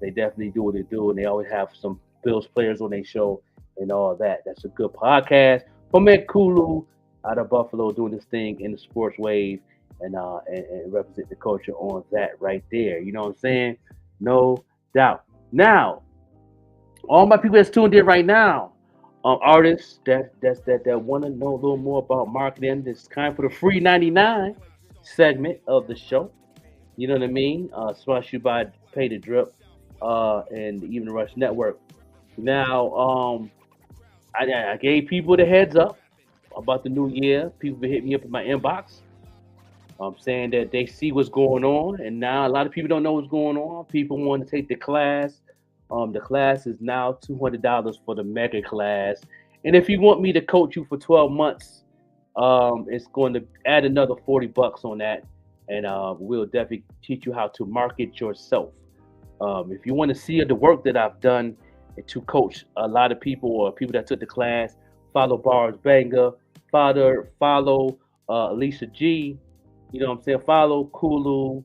They definitely do what they do, and they always have some Bills players on their show and all that. That's a good podcast. From man Kulu out of Buffalo doing this thing in the sports wave and represent the culture on that right there. You know what I'm saying? No doubt. Now, all my people that's tuned in right now, artists that want to know a little more about marketing, this is kind of for the free 99 segment of the show. You know what I mean? Sponsored by Painted Drip and even the Rush Network. Now, I gave people the heads up about the new year. People been hitting me up in my inbox. Saying that they see what's going on, and now a lot of people don't know what's going on. People want to take the class. The class is now $200 for the mega class, and if you want me to coach you for 12 months, it's going to add another $40 on that, and we'll definitely teach you how to market yourself. If you want to see the work that I've done to coach a lot of people or people that took the class, follow Bars Banger, follow Alicia G. You know what I'm saying? Follow Kulu.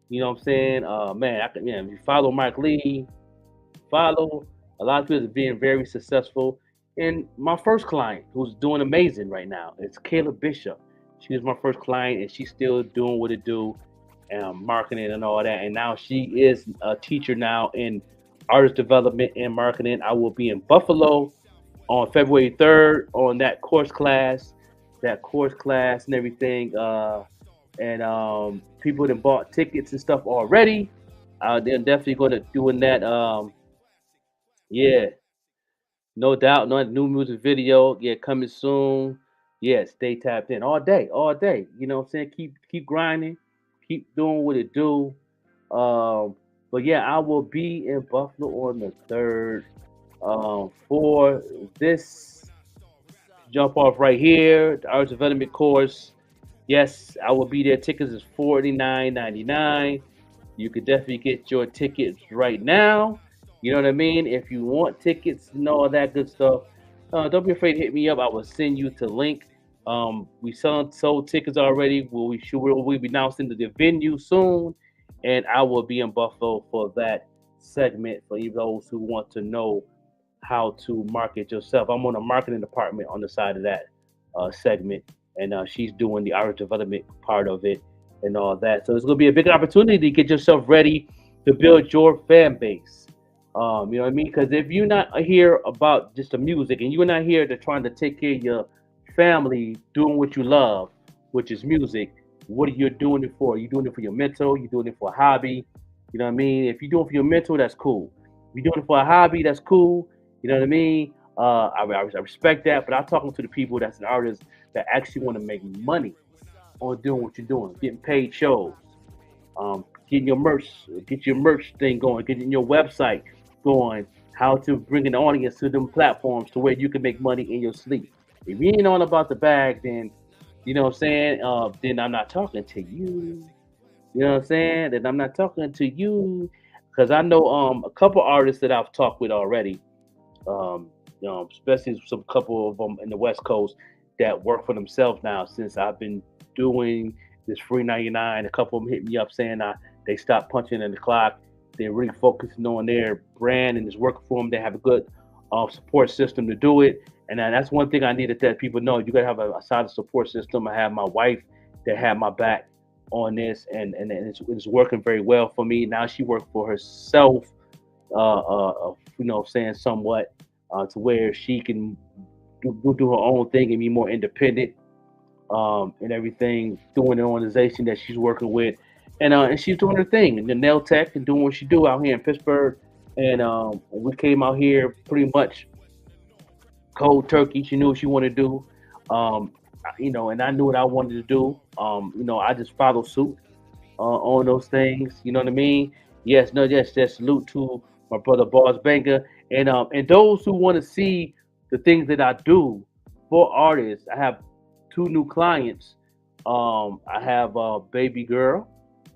You know what I'm saying? If you follow Mike Lee, follow a lot of people that are being very successful. And my first client, who's doing amazing right now, is Kayla Bishop. She was my first client, and she's still doing what it do, and marketing and all that. And now she is a teacher now in artist development and marketing. I will be in Buffalo on February 3rd on that course class and everything. and people that bought tickets and stuff already. They're definitely going to doing that. Yeah, no doubt. No new music video. Yeah, coming soon. Yeah, stay tapped in all day, all day. You know what I'm saying? Keep grinding, keep doing what it do. But yeah, I will be in Buffalo on the 3rd for this jump off right here, the Arts Development course. Yes, I will be there. Tickets is $49.99. You could definitely get your tickets right now. You know what I mean? If you want tickets and all that good stuff, don't be afraid to hit me up. I will send you to link. We sold tickets already. We'll be announcing the venue soon, and I will be in Buffalo for that segment for you those who want to know how to market yourself. I'm on a marketing department on the side of that segment, and she's doing the Irish development part of it and all that. So it's going to be a big opportunity to get yourself ready to build your fan base. You know what I mean? Because if you're not here about just the music and you're not here to trying to take care of your family doing what you love, which is music, what are you doing it for? You're doing it for your mental, you're doing it for a hobby. You know what I mean? If you're doing it for your mental, that's cool. If you're doing it for a hobby, that's cool. You know what I mean? I respect that, but I'm talking to the people that's an artist that actually want to make money on doing what you're doing, getting paid shows, get your merch thing going, getting your website going, how to bring an audience to them platforms to where you can make money in your sleep. If you ain't all about the bag, then you know what I'm saying. Then I'm not talking to you. You know what I'm saying? Then I'm not talking to you because I know a couple artists that I've talked with already. Especially some couple of them in the West Coast that work for themselves now since I've been doing this free 99. A couple of them hit me up saying they stopped punching in the clock. They're really focusing on their brand and it's working for them. They have a good support system to do it. And that's one thing I need to let people know. You got to have a solid support system. I have my wife that had my back on this, and it's working very well for me. Now she works for herself, saying somewhat to where she can do her own thing and be more independent and everything, doing the organization that she's working with. And she's doing her thing in the nail tech and doing what she do out here in Pittsburgh. And we came out here pretty much cold turkey. She knew what she wanted to do. And I knew what I wanted to do. I just followed suit on those things. You know what I mean? Yes, salute to my brother Boss Banger. And those who want to see the things that I do for artists, I have two new clients. I have Baby Girl,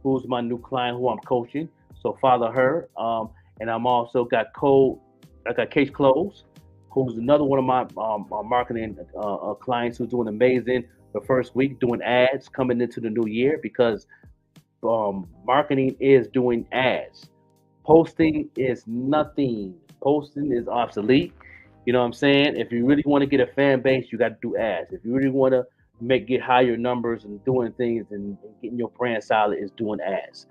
who's my new client who I'm coaching. So follow her. And I'm also got Case Close, who's another one of my marketing clients who's doing amazing the first week, doing ads coming into the new year because marketing is doing ads. Posting is nothing. Posting is obsolete. You know what I'm saying? If you really want to get a fan base, you got to do ads. If you really want to get higher numbers and doing things and getting your brand solid is doing ads.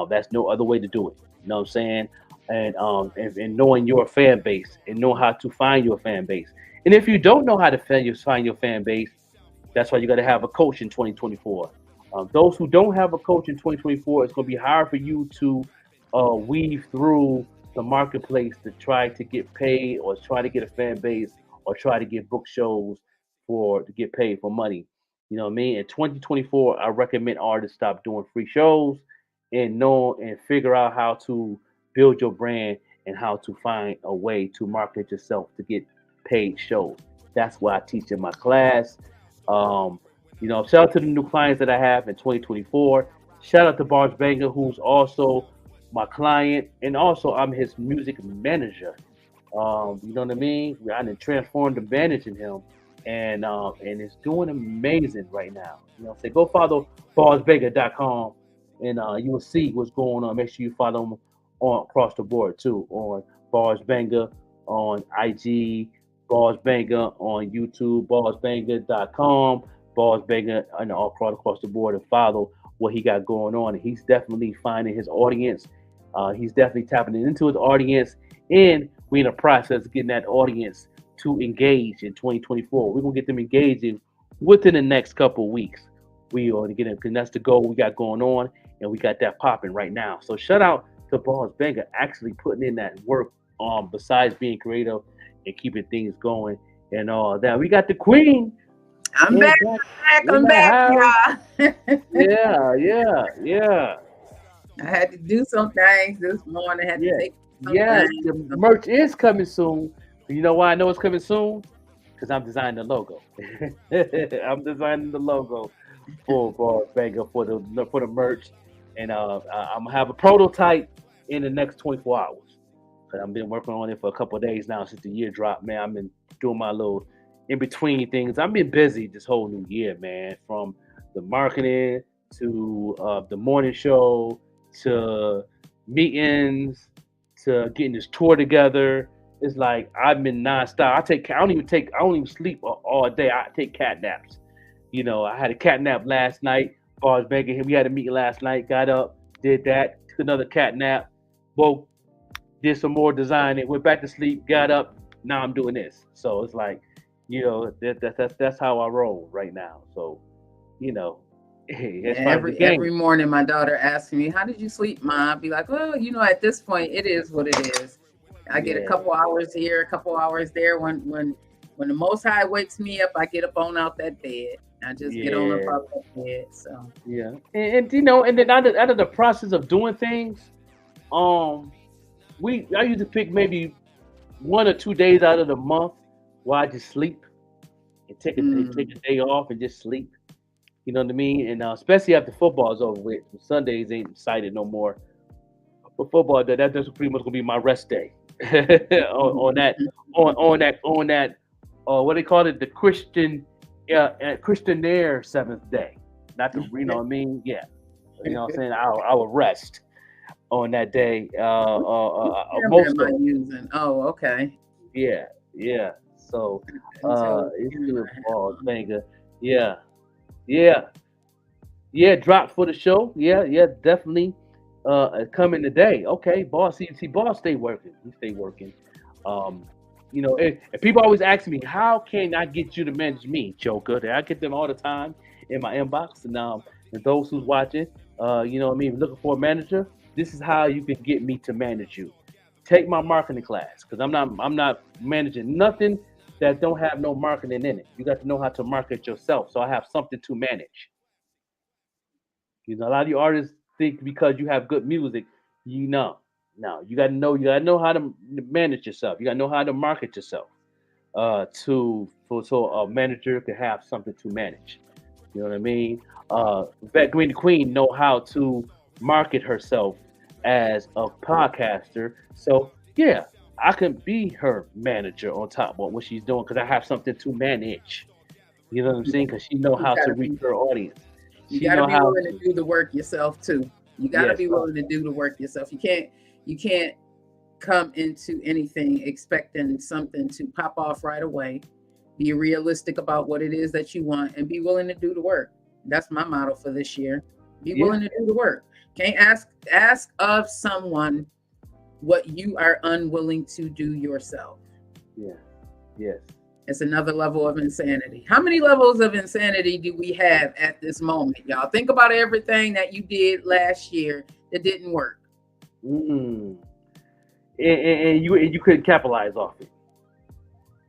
That's no other way to do it. You know what I'm saying? And knowing your fan base and know how to find your fan base. And if you don't know how to find your fan base, that's why you got to have a coach in 2024. Those who don't have a coach in 2024, it's going to be hard for you to weave through the marketplace to try to get paid or try to get a fan base or try to get book shows to get paid for money. You know what I mean? In 2024, I recommend artists stop doing free shows and figure out how to build your brand and how to find a way to market yourself to get paid shows. That's what I teach in my class. Shout out to the new clients that I have in 2024. Shout out to Barge Banger, who's also my client, and also I'm his music manager. You know what I mean? I done transformed and managing him, and it's doing amazing right now. So go follow BarsBanger.com, and you will see what's going on. Make sure you follow him on across the board too, on Bars Banger on IG, Bars Banger on YouTube, BarsBanger.com, Bars Banger, and all across the board, and follow what he got going on. And he's definitely finding his audience. He's definitely tapping into his audience, and we're in the process of getting that audience to engage in 2024. We're gonna get them engaging within the next couple of weeks. we are to get in, because that's the goal we got going on, and we got that popping right now. So shout out to Boss Banger actually putting in that work, besides being creative and keeping things going and all that. We got the Queen. I'm back. I'm back, y'all. Yeah. I had to do some things this morning. I had to take some Yes, things. the merch is coming soon. You know why I know it's coming soon? Because I'm designing the logo. I'm designing the logo for Boss Banger for the merch, and I'm gonna have a prototype in the next 24 hours. Cause I've been working on it for a couple of days now since the year dropped. Man, I've been doing my little in between things. I've been busy this whole new year, man. From the marketing to the morning show to meetings to getting this tour together. It's like I've been nonstop. I don't even sleep all day. I take cat naps. You know, I had a cat nap last night. Bars begging him. We had a meeting last night. Got up, did that, took another cat nap, woke, did some more designing, went back to sleep, got up. Now I'm doing this. So it's like, you know, that's how I roll right now. So, you know, it's Every morning, my daughter asks me, "How did you sleep, Ma?" I'll be like, "Well, you know, at this point, it is what it is. I get a couple hours here, a couple hours there. When the Most High wakes me up, I get up on out that bed. I just get on up out that bed." So and you know, and then out of the process of doing things, I used to pick maybe 1 or 2 days out of the month where I just sleep and take a day off and just sleep. You know what I mean? And especially after football is over with, Sundays ain't excited no more. But football, that's pretty much gonna be my rest day. on that, what they call it, the Christianaire seventh day. Not the, you know what I mean? Yeah, you know what I'm saying? I will rest on that day. Most of using. Oh, okay. Yeah. So it's good Ball Banger. Yeah. Drop for the show. Yeah, definitely. Coming today. Okay, boss. See, boss stay working. He stay working. You know, and people always ask me, how can I get you to manage me, Joker? I get them all the time in my inbox. And those who's watching, you know what I mean, looking for a manager, this is how you can get me to manage you. Take my marketing class, because I'm not managing nothing that don't have no marketing in it. You got to know how to market yourself. So I have something to manage. You know, a lot of you artists think because you have good music, no, you gotta know how to manage yourself. You gotta know how to market yourself. So a manager can have something to manage. You know what I mean? Vette Green the Queen know how to market herself as a podcaster. So yeah, I can be her manager on top of what she's doing because I have something to manage. You know what I'm saying? Because she know how to reach her audience. You gotta be willing to do the work yourself too. You gotta be willing to do the work yourself. You can't come into anything expecting something to pop off right away. Be realistic about what it is that you want and be willing to do the work. That's my motto for this year. Be willing to do the work. Can't ask of someone what you are unwilling to do yourself. Yes. It's another level of insanity. How many levels of insanity do we have at this moment, y'all? Think about everything that you did last year that didn't work. And you couldn't capitalize off it.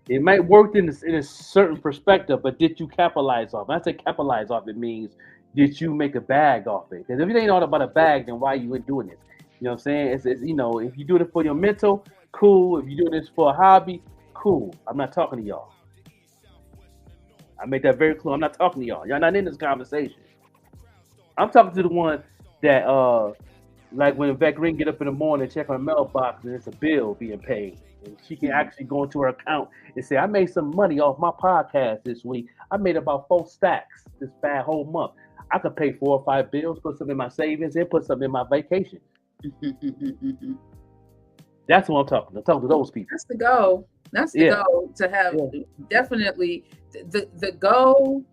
It might work in a certain perspective, but did you capitalize off it? When I say capitalize off, it means did you make a bag off it? Because if it ain't all about a bag, then why you ain't doing this? You know what I'm saying? It's you know, if you do it for your mental, cool. If you do this for a hobby, cool. I'm not talking to y'all. I make that very clear. I'm not talking to y'all. Y'all not in this conversation. I'm talking to the one that like when Vette Green get up in the morning and check her mailbox and it's a bill being paid. And she can actually go into her account and say, I made some money off my podcast this week. I made about 4 stacks this past whole month. I could pay 4 or 5 bills, put some in my savings, and put some in my vacation. That's what I'm talking to. I'm talking to those people. That's the goal. That's the goal to have definitely the goal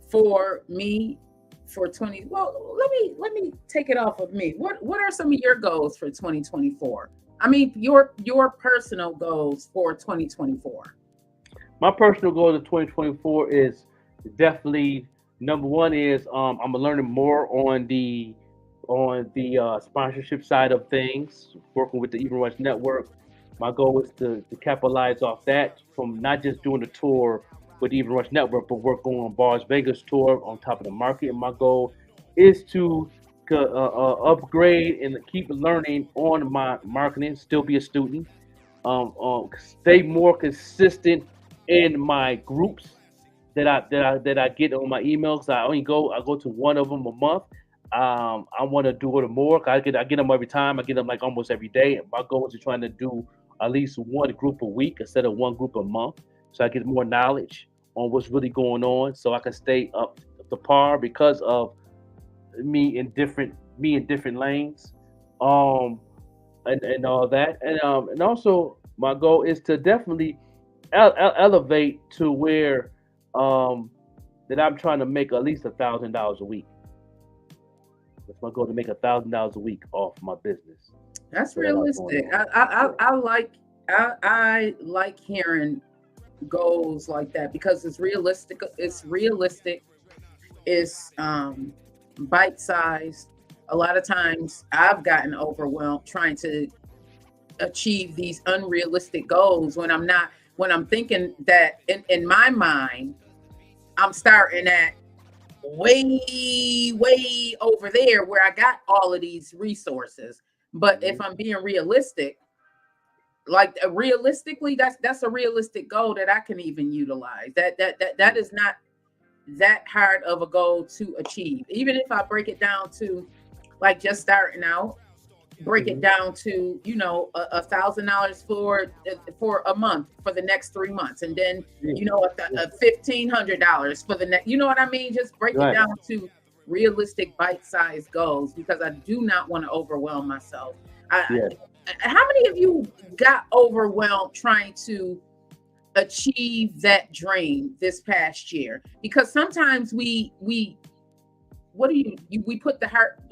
for me for 20. Well, let me take it off of me. What are some of your goals for 2024? I mean, your personal goals for 2024. My personal goal to 2024 is definitely Number one is I'm learning more on the sponsorship side of things, working with the Even Rush Network. My goal is to capitalize off that from not just doing the tour with the Even Rush Network, but work on Bars Vegas tour on top of the market. And my goal is to upgrade and keep learning on my marketing, still be a student, stay more consistent in my groups that I get on my emails. I go to one of them a month. I want to do it more. I get them every time. I get them like almost every day. My goal is to trying to do at least one group a week instead of one group a month, so I get more knowledge on what's really going on, so I can stay up to par because of me in different lanes, um, and all that, and also my goal is to definitely elevate to where um that I'm trying to make at least $1,000 a week. That's my goal, to make $1,000 a week off my business. That's So that I'm going realistic. on. I like hearing goals like that because it's realistic. It's realistic. It's bite sized. A lot of times I've gotten overwhelmed trying to achieve these unrealistic goals when I'm thinking that in my mind I'm starting at way over there where I got all of these resources. But if I'm being realistic, like realistically, that's a realistic goal that I can even utilize. That is not that hard of a goal to achieve. Even if I break it down to like just starting out, break it down to $1,000 for a month for the next 3 months, and then $1,500 for the next. You know what I mean? Just break it Right. down to realistic bite-sized goals because I do not want to overwhelm myself. Yes. How many of you got overwhelmed trying to achieve that dream this past year? Because sometimes we what do we put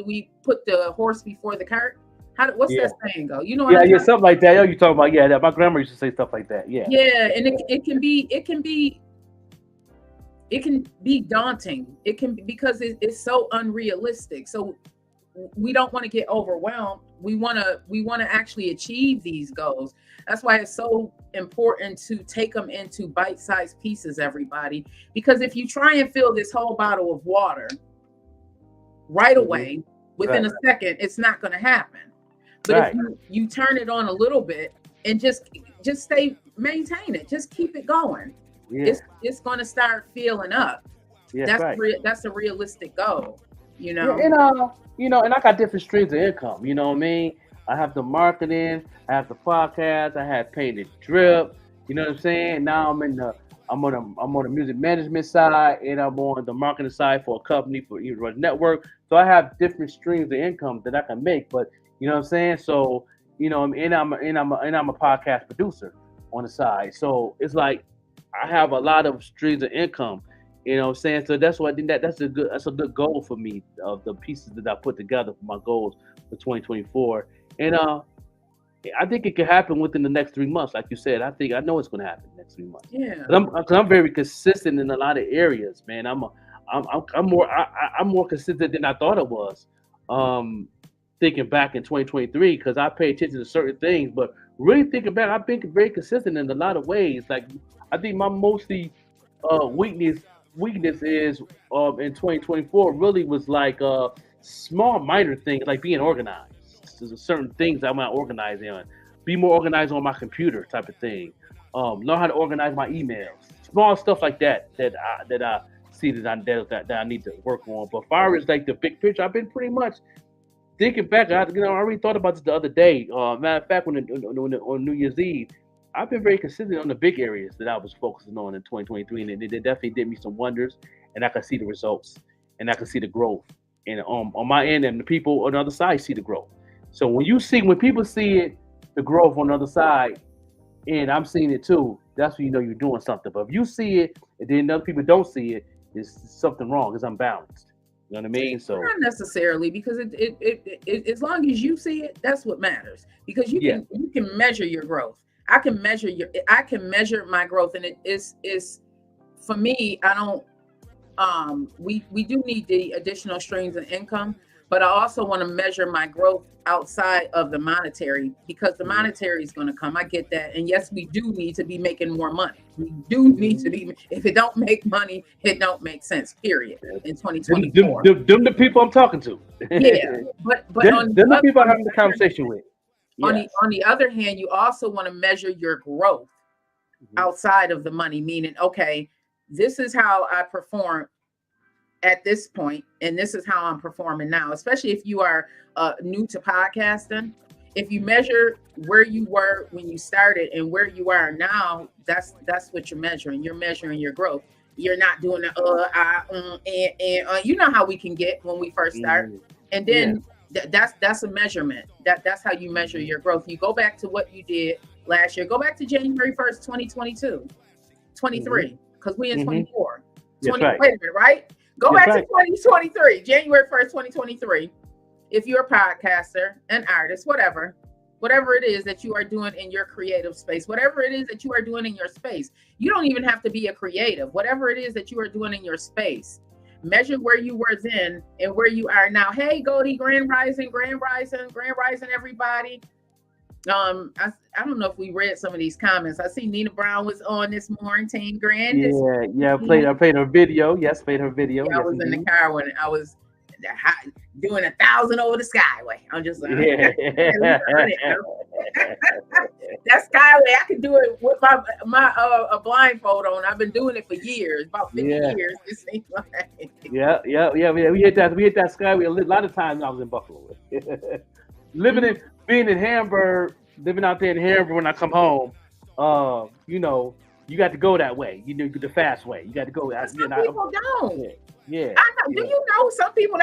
we put the horse before the cart? What's Yeah. that saying go? You know what Yeah. I'm Yeah. talking? Something like that. Yeah, you talking about? Yeah. That my grandma used to say stuff like that. Yeah. Yeah, and it can be daunting. It can because it's so unrealistic. So we don't want to get overwhelmed. We want to actually achieve these goals. That's why it's so important to take them into bite-sized pieces, everybody. Because if you try and fill this whole bottle of water right away, within Right. a second, it's not going to happen. But if Right. you turn it on a little bit and just maintain it, just keep it going. Yeah. It's going to start filling up. Yes. Right. That's a realistic goal, you Yeah, know. and I got different streams of income. You know what I mean? I have the marketing, I have the podcast, I have painted drip. You know what I'm saying? Now I'm on the music management side, and I'm on the marketing side for a company for Even Rush Network. So I have different streams of income that I can make. But you know what I'm saying? So and I'm a podcast producer on the side. So it's like I have a lot of streams of income. You know what I'm saying? So that's what I think that's a good goal for me, of the pieces that I put together for my goals for 2024. And I think it could happen within the next 3 months, like you said. I know it's going to happen in the next 3 months. Yeah. 'Cause I'm very consistent in a lot of areas, man. I'm more consistent than I thought it was. Um, Thinking back in 2023, because I pay attention to certain things, but really thinking back, I've been very consistent in a lot of ways. Like I think my mostly weakness is in 2024 really was like small minor things like being organized. There's certain things I'm not organized in. Be more organized on my computer type of thing. Learn how to organize my emails. Small stuff like that I see that I need to work on. But far as like the big picture, I've been pretty much thinking back. I already thought about this the other day. Matter of fact, on New Year's Eve, I've been very consistent on the big areas that I was focusing on in 2023, and it definitely did me some wonders. And I can see the results, and I can see the growth, and on my end, and the people on the other side see the growth. So when people see it, the growth on the other side, and I'm seeing it too, that's when you know you're doing something. But if you see it and then other people don't see it, there's something wrong. It's unbalanced. You know what I mean? So Not necessarily, because it as long as you see it, that's what matters. Because Yeah. you can measure your growth. I can measure my growth, and it is for me. we do need the additional streams of income, but I also want to measure my growth outside of the monetary, because the monetary is going to come. I get that. And yes, we do need to be making more money. We do need to be, if it don't make money, it don't make sense, period, in 2024. Them the people I'm talking to. Yeah, but them the people I'm having the conversation with. Yes. On the other hand, you also want to measure your growth outside of the money, meaning, okay, this is how I perform at this point, and this is how I'm performing now, especially if you are new to podcasting. If you measure where you were when you started and where you are now, that's what you're measuring. You're measuring your growth. You're not doing the you know how we can get when we first start. And then that's a measurement. That's how you measure your growth. You go back to what you did last year. Go back to January 1st, 2022, 23, because we in 24. 20, right. Wait a minute, right? Go back to 2023, January 1st, 2023. If you're a podcaster, an artist, whatever it is that you are doing in your creative space, whatever it is that you are doing in your space, you don't even have to be a creative. Whatever it is that you are doing in your space, measure where you were then and where you are now. Hey, Goldie, Grand Rising, everybody. I don't know if we read some of these comments. I see Nina Brown was on this morning. Grand. I played her video. Yes, played her video. Yeah, I was in the car when I was doing 1,000 over the skyway. I'm just like, that skyway, I can do it with my blindfold on. I've been doing it for years, about 50 years. It seems like. Yeah. We hit that skyway a lot of times when I was in Buffalo. Being in Hamburg, living out there in Hamburg when I come home, you got to go that way. You know, the fast way. You got to go. Some people don't. Yeah. I know. Do you know some people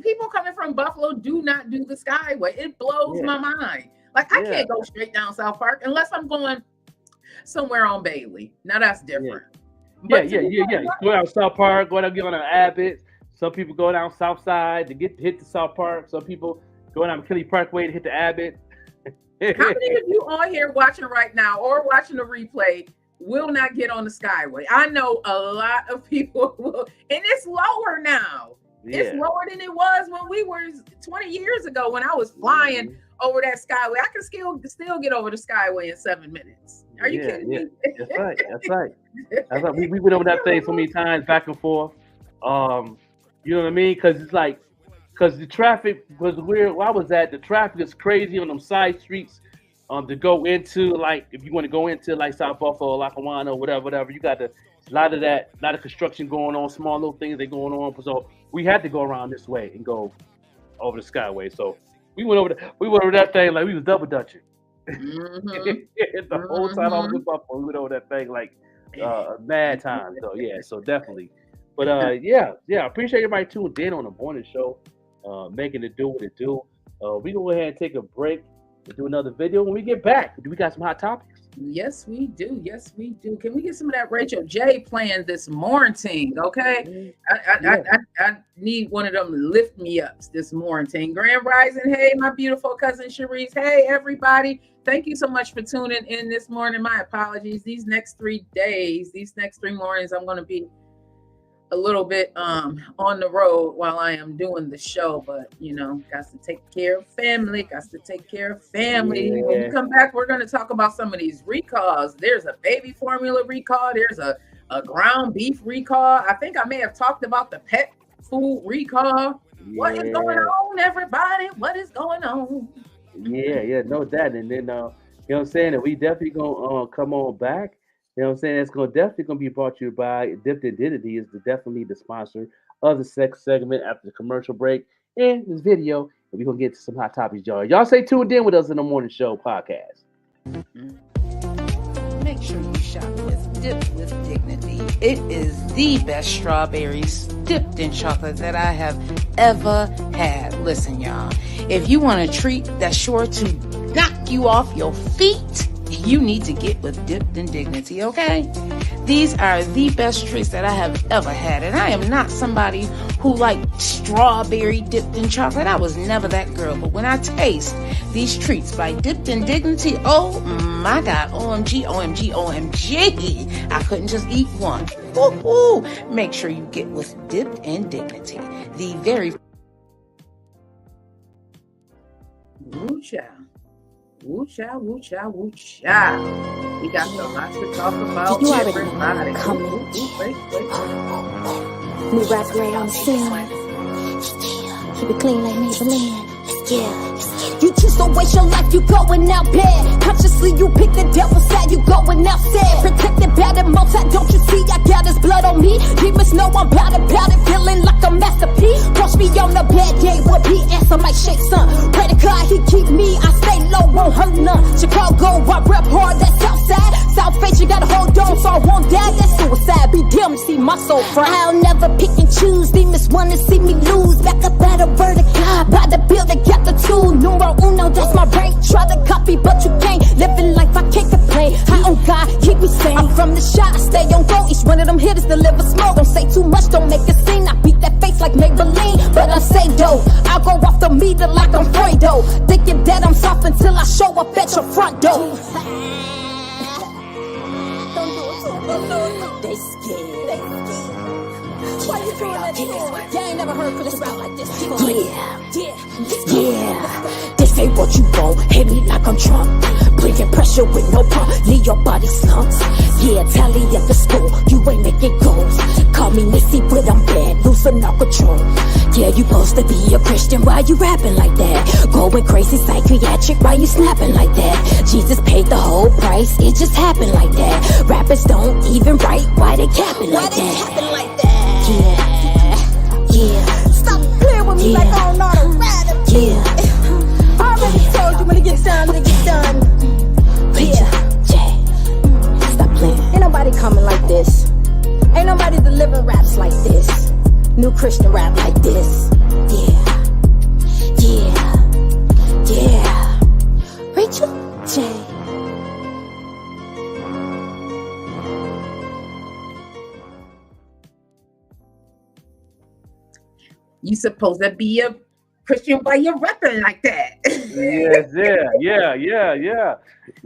people coming from Buffalo do not do the Skyway? It blows my mind. Like, I can't go straight down South Park unless I'm going somewhere on Bailey. Now that's different. Yeah. Go down South Park, go down Abbott. Some people go down South Side to hit the South Park. Some people go down Kelly Parkway to hit the Abbott. How many of you on here watching right now or watching the replay will not get on the Skyway? I know a lot of people will, and it's lower now. It's lower than it was when we were 20 years ago when I was flying over that Skyway. I can still get over the Skyway in 7 minutes. Are you kidding me? That's right. That's right. We went over that thing so many times back and forth. You know what I mean? Because the traffic was weird. Where I was at, the traffic is crazy on them side streets. To go into, like, if you want to go into like South Buffalo, Lackawanna, whatever, you got a lot of construction going on, small little things that going on. So we had to go around this way and go over the Skyway. So we went over that thing like we was double dutching. The whole time I was in Buffalo, we went over that thing like mad time. So definitely. But I appreciate everybody tuned in on the morning show, making it do what it do. We go ahead and take a break. We'll do another video when we get back. Do we got some hot topics? Yes, we do. Can we get some of that Rachel J playing this morning? Okay. I need one of them lift me ups this morning. Grand Rising. Hey, my beautiful cousin Sharice. Hey, everybody. Thank you so much for tuning in this morning. My apologies. These next 3 mornings, I'm going to be a little bit on the road while I am doing the show, but got to take care of family. When you come back, we're going to talk about some of these recalls. There's a baby formula recall. There's a ground beef recall. I think I may have talked about the pet food recall. What is going on, everybody? What is going on? No doubt. And then you know what I'm saying, that we definitely gonna come on back. You know what I'm saying? It's definitely going to be brought to you by Dipped Identity is definitely the sponsor of the sex segment after the commercial break and this video. And we're going to get to some hot topics, y'all. Y'all stay tuned in with us in the morning show podcast. Make sure you shop with Dipped with Dignity. It is the best strawberries dipped in chocolate that I have ever had. Listen, y'all, if you want a treat that's sure to knock you off your feet, you need to get with Dipped in Dignity, okay? These are the best treats that I have ever had, and I am not somebody who liked strawberry dipped in chocolate. I was never that girl, but when I taste these treats by Dipped in Dignity, oh my God, OMG, OMG, OMG, I couldn't just eat one. Ooh. Make sure you get with Dipped in Dignity, the very... Woo cha. Woo cha, woo cha, woo cha. We got a lot to talk about. You already everybody. coming. Wait. New rap grade on the scene. Keep it clean like Maybelline. Yeah. You choose to waste your life, you going out bad. Consciously, you pick the devil's side, you going out sad. Protected bad and multi, don't you see? I got his blood on me. Demons know I'm bout it, feeling like a masterpiece. Watch me on a bad day, what BS, I might shake some. Pray to God, he keep me, I stay low, won't hurt none. Chicago, I rep hard, that's Southside. South face, you gotta hold on, so I won't die, that's suicide. Be dim, see my soul fry. I'll never pick and choose, demons wanna see me lose. Back up at a word of God, by the building, got the tool. Numero uno, that's my rank. Try to copy, but you can't. Living life, I can't complain. High on God, keep me sane. I'm from the shot, I stay on go. Each one of them hitters deliver smoke. Don't say too much, don't make a scene. I beat that face like Maybelline, but I say though, I'll go off the meter like I'm Fredo. Thinking that I'm soft until I show up at your front door. They scared. Why you doing that to us? Yeah, I ain't never heard Chris rap like this. Yeah. This ain't what you want. Hit me like I'm Trump. Bringing pressure with no pump. Leave your body slumps. Yeah, tally at the school. You ain't making goals. Call me Missy, but I'm bad. Losing all control. Yeah, you supposed to be a Christian. Why you rapping like that? Going crazy psychiatric. Why you snapping like that? Jesus paid the whole price. It just happened like that. Rappers don't even write. Why they capping like that? Yeah. Stop playing with me like I don't know how to rap. Yeah. I already told you when it gets done, Yeah. Stop playing. Ain't nobody coming like this. Ain't nobody delivering raps like this. New Christian rap like this. Yeah. Rachel J. You supposed to be a Christian while you're rapping like that. Yeah.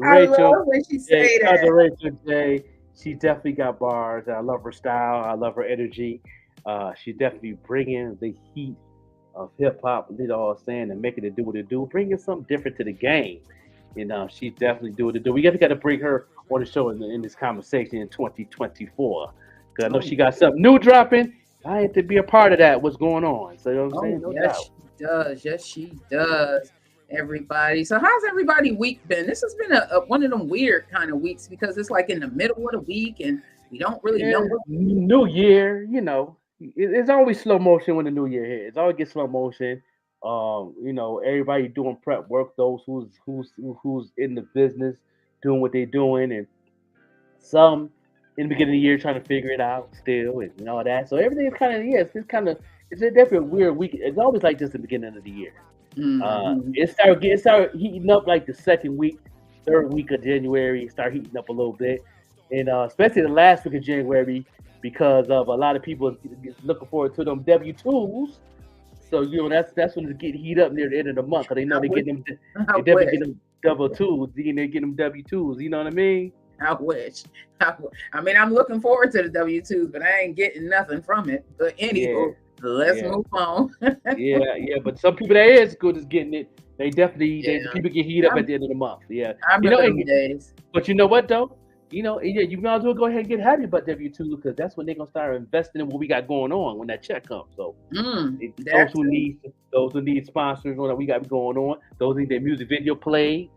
I love when she say that. Rachel J. She definitely got bars. I love her style. I love her energy. She definitely bringing the heat of hip hop, you know what I'm saying, and making it do what it do, bringing something different to the game. You know, she definitely do what it do. We got to bring her on the show in this conversation in 2024 because I know she got something new dropping. I had to be a part of that. What's going on? So you know what I'm saying? No doubt. She does. Yes, she does. Everybody. So how's everybody week been? This has been a one of them weird kind of weeks because it's like in the middle of the week and we don't really know what New Year, you know. It's always slow motion when the new year hits. It's always get slow motion. You know, everybody doing prep work, those who's in the business doing what they're doing, and some in the beginning of the year trying to figure it out still and all that. So everything is kind of it's definitely a weird week. It's always like this at the beginning of the year. Mm-hmm. It started heating up like the second week, third week of January. It started heating up a little bit, and especially the last week of January because of a lot of people looking forward to them W-2s. So you know that's when it get heat up near the end of the month because they know they definitely get them W-2s. They get them W-2s. You know what I mean? I wish. I mean, I'm looking forward to the W-2s, but I ain't getting nothing from it. But anyway, let's move on. yeah. But some people that is good is getting it. They definitely people get heat up at the end of the month. Yeah, I remember them days. But you know what though? You know, you might as well go ahead and get happy about W-2 because that's when they're gonna start investing in what we got going on when that check comes. So those who need sponsors on that we got going on, those who need their music video played,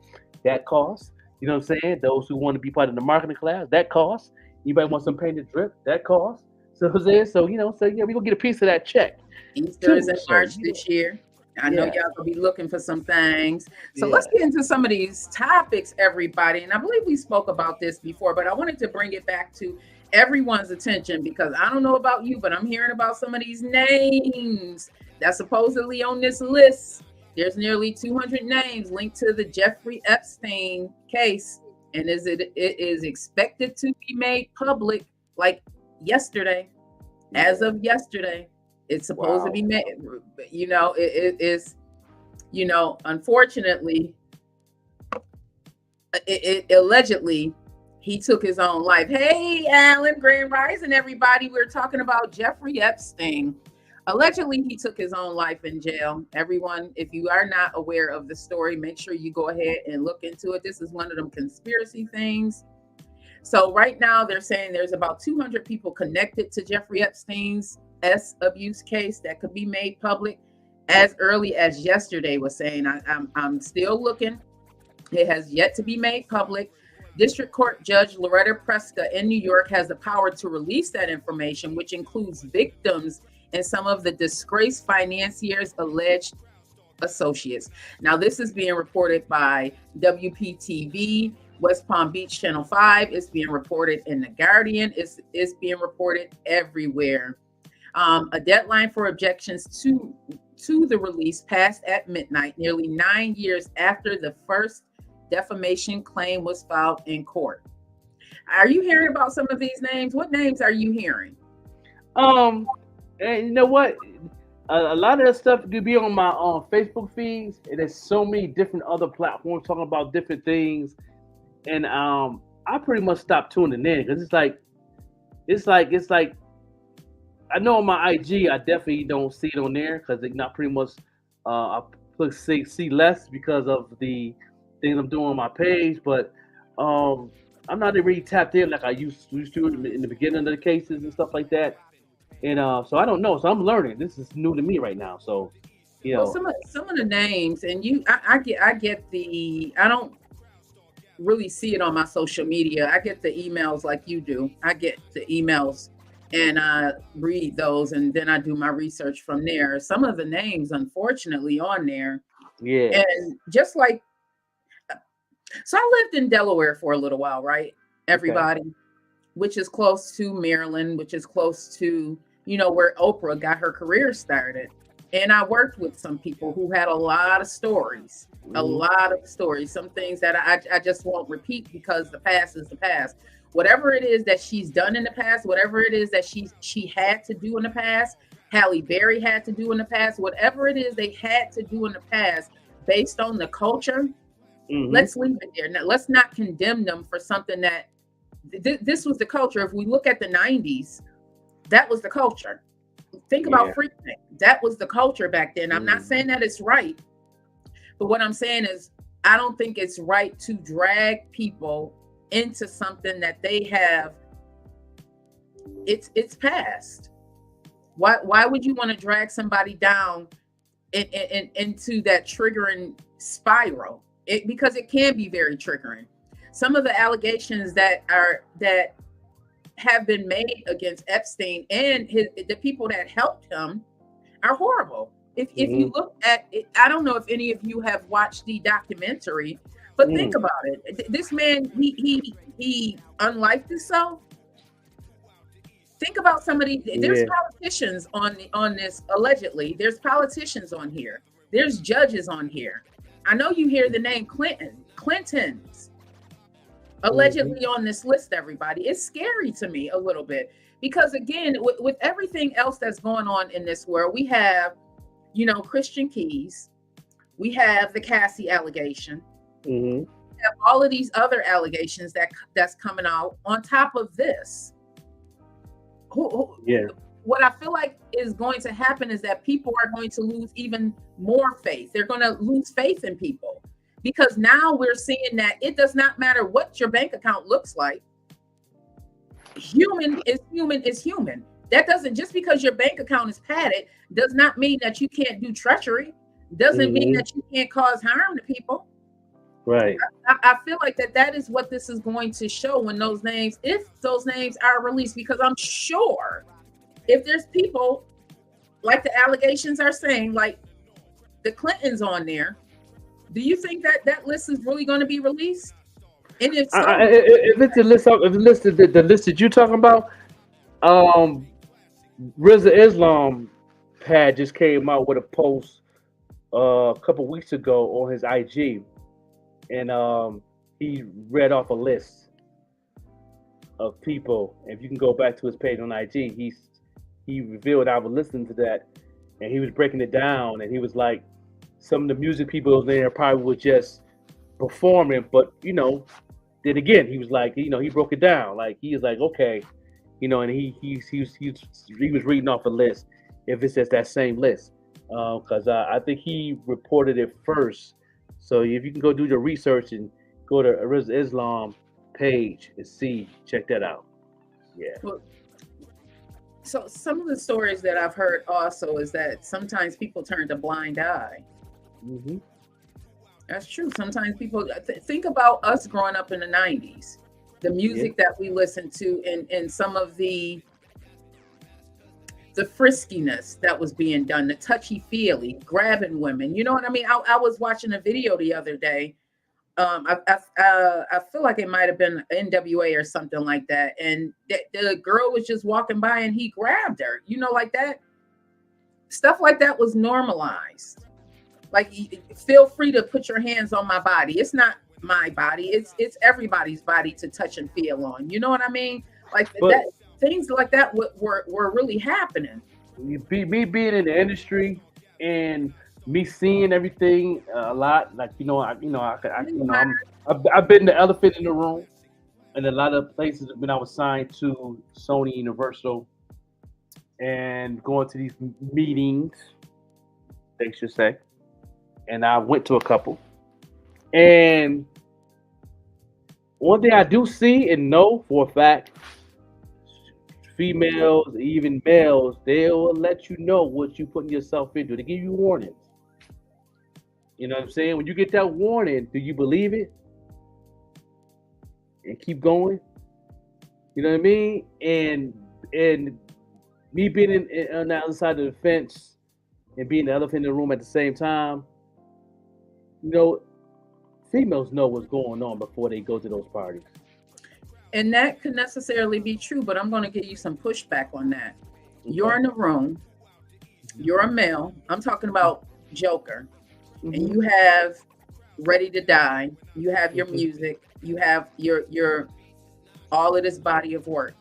that costs. You know what I'm saying? Those who want to be part of the marketing class, that costs. Anybody want some painted drip, that costs. So we're gonna get a piece of that check. Easter is in March this year. I know y'all gonna be looking for some things. So let's get into some of these topics, everybody. And I believe we spoke about this before, but I wanted to bring it back to everyone's attention because I don't know about you, but I'm hearing about some of these names that's supposedly on this list. There's nearly 200 names linked to the Jeffrey Epstein case and it is expected to be made public like yesterday. As of yesterday, it's supposed to be made. It is. Unfortunately, it allegedly he took his own life. Hey, Alan, Grand Rising, everybody. We're talking about Jeffrey Epstein. Allegedly, he took his own life in jail. Everyone, if you are not aware of the story, make sure you go ahead and look into it. This is one of them conspiracy things. So right now, they're saying there's about 200 people connected to Jeffrey Epstein's abuse case that could be made public as early as yesterday was saying. I'm still looking. It has yet to be made public. District Court Judge Loretta Preska in New York has the power to release that information, which includes victims and some of the disgraced financiers' alleged associates. Now, this is being reported by WPTV, West Palm Beach Channel 5. It's being reported in The Guardian. It's being reported everywhere. A deadline for objections to the release passed at midnight, nearly 9 years after the first defamation claim was filed in court. Are you hearing about some of these names? What names are you hearing? And you know what? A lot of that stuff could be on my Facebook feeds, and there's so many different other platforms talking about different things. And I pretty much stopped tuning in because it's like I know on my IG I definitely don't see it on there because it's not pretty much I see less because of the things I'm doing on my page, but I'm not really tapped in like I used to in the beginning of the cases and stuff like that. And so I don't know. So I'm learning. This is new to me right now. So Well, some of the names, and I get I don't really see it on my social media. I get the emails like you do. I get the emails and I read those, and then I do my research from there. Some of the names, unfortunately, on there. Yeah. And just like, so I lived in Delaware for a little while, right? Everybody, which is close to Maryland, which is close to, where Oprah got her career started. And I worked with some people who had a lot of stories, some things that I just won't repeat because the past is the past. Whatever it is that she's done in the past, whatever it is that she had to do in the past, Halle Berry had to do in the past, whatever it is they had to do in the past based on the culture, let's leave it there. Now, let's not condemn them for something that this was the culture. If we look at the 90s, that was the culture. Think about freaking. That was the culture back then. I'm not saying that it's right, but what I'm saying is I don't think it's right to drag people into something that they have. It's past. Why would you want to drag somebody down into that triggering spiral? Because it can be very triggering. Some of the allegations that have been made against Epstein and the people that helped him are horrible. If you look at it, I don't know if any of you have watched the documentary, but think about it. This man, he unlifed himself. Think about somebody. There's politicians on this allegedly. There's politicians on here. There's judges on here. I know you hear the name Clintons allegedly on this list, everybody. It's scary to me a little bit because, again, with everything else that's going on in this world, we have, Christian Keys, we have the Cassie allegation, we have all of these other allegations that's coming out on top of this. What I feel like is going to happen is that people are going to lose even more faith. They're going to lose faith in people. Because now we're seeing that it does not matter what your bank account looks like. Human is human. That doesn't, just because your bank account is padded, does not mean that you can't do treachery. Doesn't mean that you can't cause harm to people. Right. I feel like that is what this is going to show when if those names are released, because I'm sure if there's people like the allegations are saying, like the Clintons on there, do you think that list is really going to be released? And if so, if it's the list that you're talking about, Rizza Islam just came out with a post a couple weeks ago on his IG, and he read off a list of people. If you can go back to his page on IG, he revealed I was listening to that, and he was breaking it down, and he was like, some of the music people there probably were just performing, but then again, he was like, he broke it down. Like he was like, okay, and he was reading off a list. If it's just that same list, because I think he reported it first. So if you can go do your research and go to Ariza Islam page and check that out. Yeah. Well, so some of the stories that I've heard also is that sometimes people turn a blind eye. Mm-hmm. That's true. Sometimes people think about us growing up in the 90s, the music that we listened to, and some of the friskiness that was being done, the touchy-feely, grabbing women. You know what I mean? I was watching a video the other day. I feel like it might have been NWA or something like that. And the girl was just walking by and he grabbed her, like that. Stuff like that was normalized. Like, feel free to put your hands on my body. It's not my body. It's everybody's body to touch and feel on. You know what I mean? Like that. Things like that were really happening. Me being in the industry and me seeing everything a lot, like I've been the elephant in the room, in a lot of places when I was signed to Sony Universal, and going to these meetings, they should say, and I went to a couple, and one thing I do see and know for a fact. Females, even males, they'll let you know what you're putting yourself into. They give you warnings. You know what I'm saying? When you get that warning, do you believe it? And keep going? You know what I mean? And me being on the other side of the fence and being the elephant in the room at the same time, females know what's going on before they go to those parties. And that could necessarily be true, but I'm going to give you some pushback on that. Okay. You're in the room. You're a male. I'm talking about Joker. Mm-hmm. And you have Ready to Die. You have your music. You have your all of this body of work.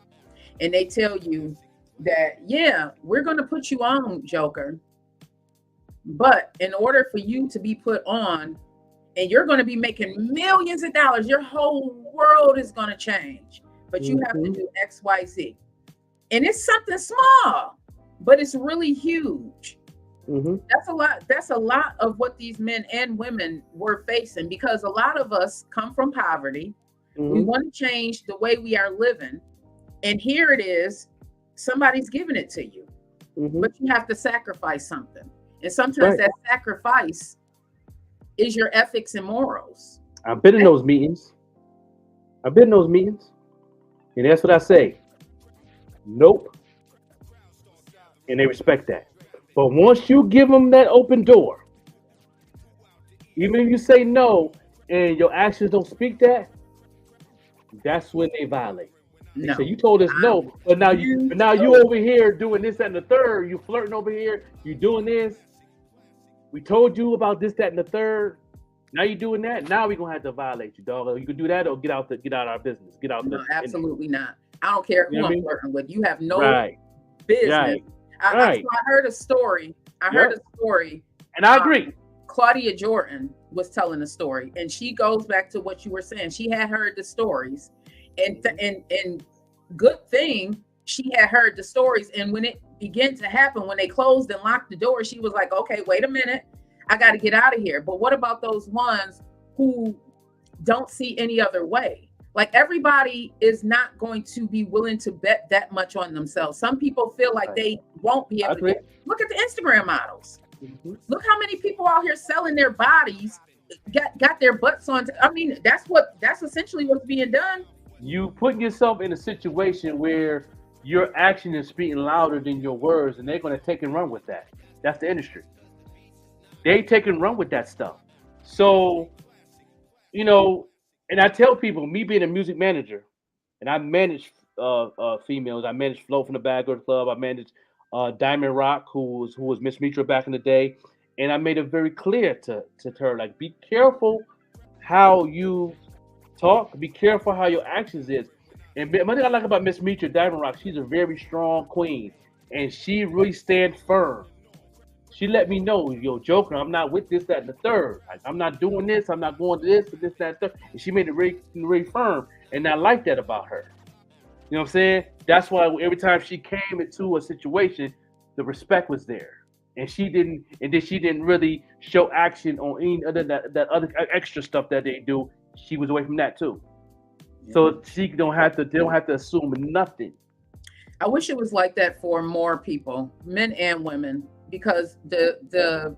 And they tell you that, yeah, we're going to put you on, Joker. But in order for you to be put on, and you're going to be making millions of dollars, your whole world is going to change. But you have to do X, Y, Z. And it's something small, but it's really huge. Mm-hmm. That's a lot of what these men and women were facing, because a lot of us come from poverty. Mm-hmm. We want to change the way we are living. And here it is, somebody's giving it to you. Mm-hmm. But you have to sacrifice something. And sometimes that sacrifice is your ethics and morals. I've been in those meetings. And that's what I say. Nope. And they respect that. But once you give them that open door, even if you say no and your actions don't speak that, that's when they violate. No. So you told us no, but now you over here doing this, that, and the third. You flirting over here. You doing this. We told you about this, that, and the third. Now you're doing that. Now we're gonna have to violate you, dog. You can do that or get out our business. Get out. No, absolutely not. I don't care who I'm flirting with. You have no business. Right. I heard a story. And I agree. Claudia Jordan was telling a story, and she goes back to what you were saying. She had heard the stories, and good thing she had heard the stories. And when it began to happen, when they closed and locked the door, she was like, "Okay, wait a minute, I got to get out of here." But what about those ones who don't see any other way? Like, everybody is not going to be willing to bet that much on themselves. Some people feel like they won't be able to. Look at the Instagram models. Mm-hmm. Look how many people out here selling their bodies, got their butts on. I mean, that's essentially what's being done. You putting yourself in a situation where your action is speaking louder than your words, and they're going to take and run with that. That's the industry. They take and run with that stuff. So, and I tell people, me being a music manager, and I manage females. I managed Flo from the Bad Girls Club. I managed Diamond Rock, who was Miss Mitra back in the day. And I made it very clear to her, like, be careful how you talk, be careful how your actions is. And one thing I like about Miss Mitra Diamond Rock, she's a very strong queen, and she really stands firm. She let me know, yo, Joker, I'm not with this, that, and the third. Like, I'm not doing this. I'm not going to this, that, and the third. And she made it very firm, and I like that about her. You know what I'm saying? That's why every time she came into a situation, the respect was there, and she didn't really show action on any other that other extra stuff that they do. She was away from that too, so they don't have to assume nothing. I wish it was like that for more people, men and women, because the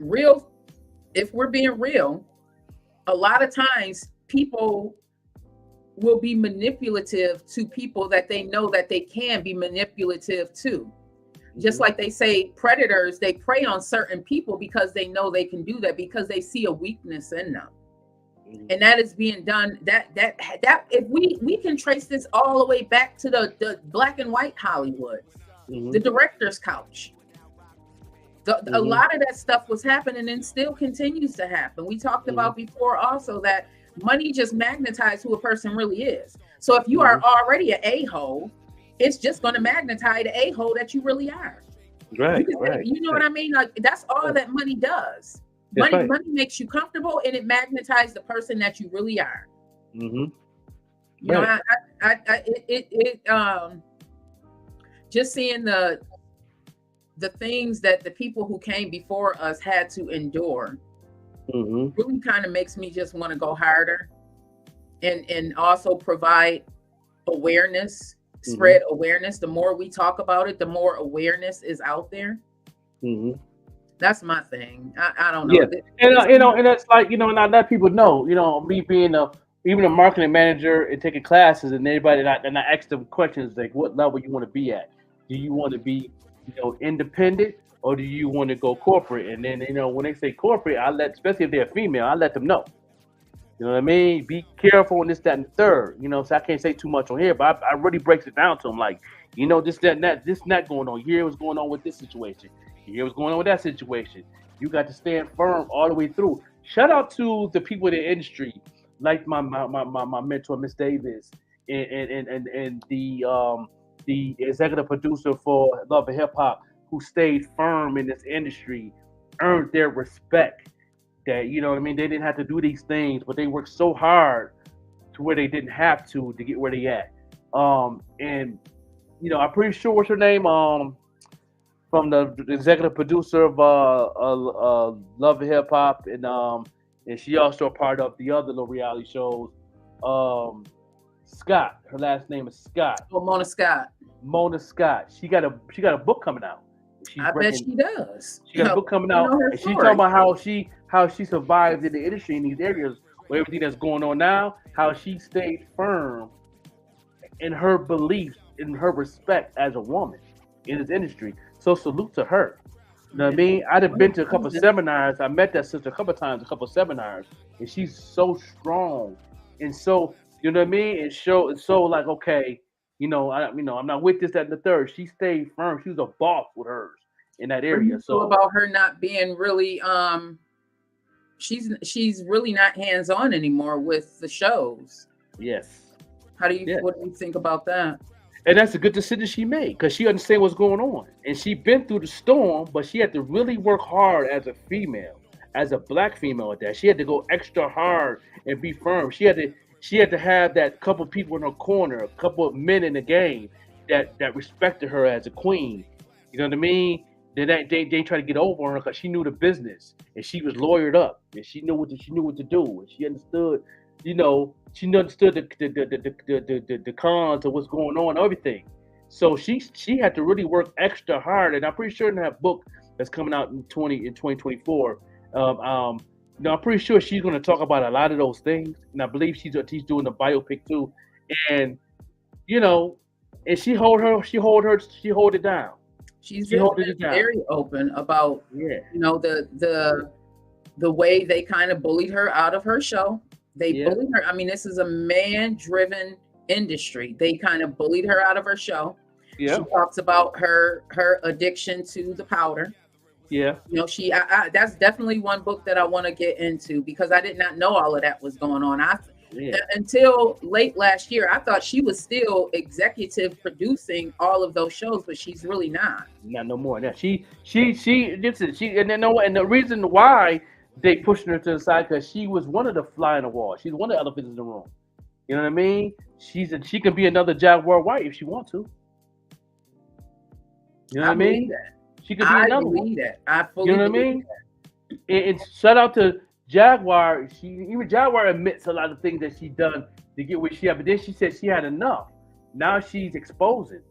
real, if we're being real, a lot of times people will be manipulative to people that they know that they can be manipulative to. Just like they say predators, they prey on certain people because they know they can do that, because they see a weakness in them. And that is being done, that if we can trace this all the way back to the black and white Hollywood, the director's couch. A lot of that stuff was happening and still continues to happen. We talked about before also that money just magnetizes who a person really is. So if you are already an a-hole, it's just going to magnetize the a-hole that you really are. Right. You know what I mean? Like, that's all that money does. Money makes you comfortable, and it magnetizes the person that you really are. You know, just seeing the things that the people who came before us had to endure really kind of makes me just want to go harder, and also provide awareness, spread awareness. The more we talk about it, the more awareness is out there. That's my thing. I don't know. Yeah. And that's like, and I let people know, me being even a marketing manager and taking classes, and everybody, and I ask them questions like, what level you want to be at? Do you want to be, independent, or do you want to go corporate? And then, when they say corporate, especially if they're female, I let them know. You know what I mean? Be careful on this, that, and the third. So I can't say too much on here, but I really breaks it down to them like, this, that, and that, this, and that going on. Here what's going on with this situation. Here what's going on with that situation. You got to stand firm all the way through. Shout out to the people in the industry, like my mentor, Miss Davis, and the executive producer for Love and Hip Hop, who stayed firm in this industry, earned their respect. That, you know what I mean? They didn't have to do these things, but they worked so hard to where they didn't have to get where they at. And I'm pretty sure, what's her name? From the executive producer of Love and Hip Hop, and she also a part of the other little reality shows. Scott, her last name is Scott. Oh, Mona Scott. Mona Scott. She got a book coming out. I bet she does. She got a book coming out, and she's talking about how she survived in the industry in these areas where everything that's going on now. How she stayed firm in her beliefs, in her respect as a woman in this industry. So salute to her. You know what I mean? I'd have been to a couple of seminars. I met that sister a couple of times, a couple of seminars, and she's so strong, and so, you know what I mean? It's so like, okay, I'm not with this, that, and the third. She stayed firm. She was a boss with hers in that area. So about her not being really, she's really not hands on anymore with the shows. Yes. What do you think about that? And that's a good decision she made, because she understands what's going on, and she been through the storm, but she had to really work hard as a female, as a black female at that. She had to go extra hard and be firm. She had to have that couple people in her corner, a couple of men in the game that respected her as a queen. You know what I mean? They try to get over on her because she knew the business, and she was lawyered up, and she knew what to do, and she understood. She understood the cons of what's going on, everything. So she had to really work extra hard, and I'm pretty sure in that book that's coming out in 2024. I'm pretty sure she's going to talk about a lot of those things, and I believe she's doing the biopic too. And and she hold it down. She's very open about the way they kind of bullied her out of her show. They bullied her. I mean, this is a man-driven industry. They kind of bullied her out of her show. Yeah. She talks about her addiction to the powder. Yeah. You know, that's definitely one book that I want to get into because I did not know all of that was going on. Until late last year, I thought she was still executive producing all of those shows, but she's really not. Not no more. Now listen, and then no, and the reason why they pushing her to the side because she was one of the fly in the wall. She's one of the elephants in the room. You know what I mean? She could be another Jaguar White if she wants to. You know what I mean? That. She could be another believe one. That. I fully You know what I mean? And shout out to Jaguar. Even Jaguar admits a lot of things that she done to get where she had, but then she said she had enough. Now she's exposing,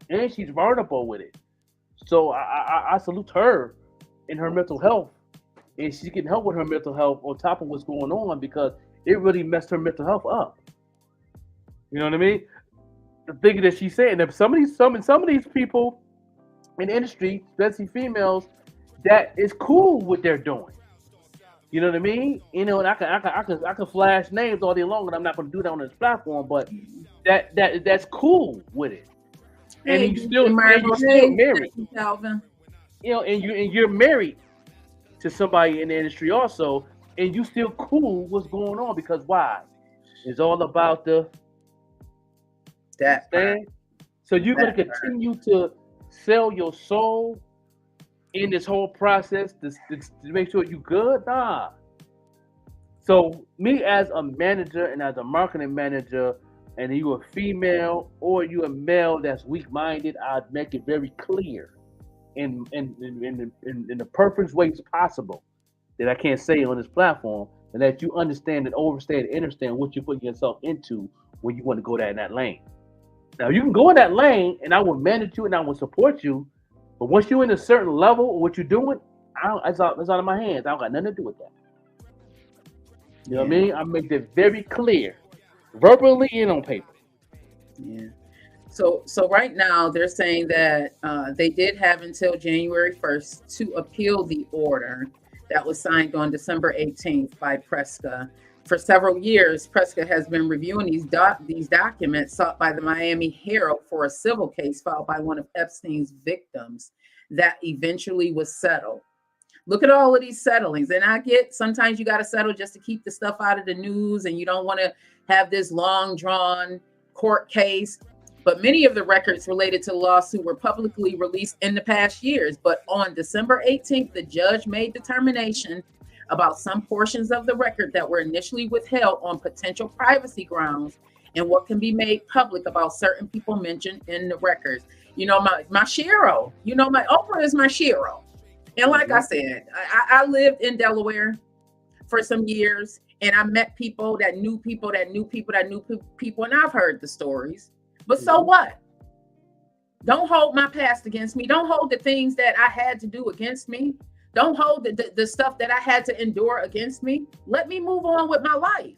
and she's vulnerable with it. So I salute her in her mental health, and she's getting help with her mental health on top of what's going on because it really messed her mental health up. You know what I mean? The thing that she's saying that some of these people in the industry, especially females, that is cool what they're doing. You know what I mean? You know, and I can flash names all day long, and I'm not going to do that on this platform. But that's cool with it. Hey, and you still married. Calvin. You know, and you're married to somebody in the industry also, and you still cool what's going on because why? It's all about that. So you're going to continue to sell your soul in this whole process to make sure you good? Nah. So me as a manager and as a marketing manager, and you a female or you a male that's weak-minded, I'd make it very clear in the perfect ways possible that I can't say on this platform, and that you understand and understand and understand what you're putting yourself into when you want to go in that lane. Now you can go in that lane, and I will manage you and I will support you. But once you're in a certain level of what you're doing, it's out of my hands. I don't got nothing to do with that. You know what I mean? I make that very clear, verbally and on paper. Yeah. So right now they're saying that they did have until January 1st to appeal the order that was signed on December 18th by Presca. For several years, Presca has been reviewing these documents sought by the Miami Herald for a civil case filed by one of Epstein's victims that eventually was settled. Look at all of these settlings. And I get sometimes you got to settle just to keep the stuff out of the news and you don't want to have this long drawn court case. But many of the records related to the lawsuit were publicly released in the past years. But on December 18th, the judge made determination about some portions of the record that were initially withheld on potential privacy grounds and what can be made public about certain people mentioned in the records. You know, my Shiro, you know, my Oprah is my Shiro. And like I said, I lived in Delaware for some years and I met people that knew people that knew people that knew people, and I've heard the stories. But so what? Don't hold my past against me. Don't hold the things that I had to do against me. Don't hold the stuff that I had to endure against me. Let me move on with my life.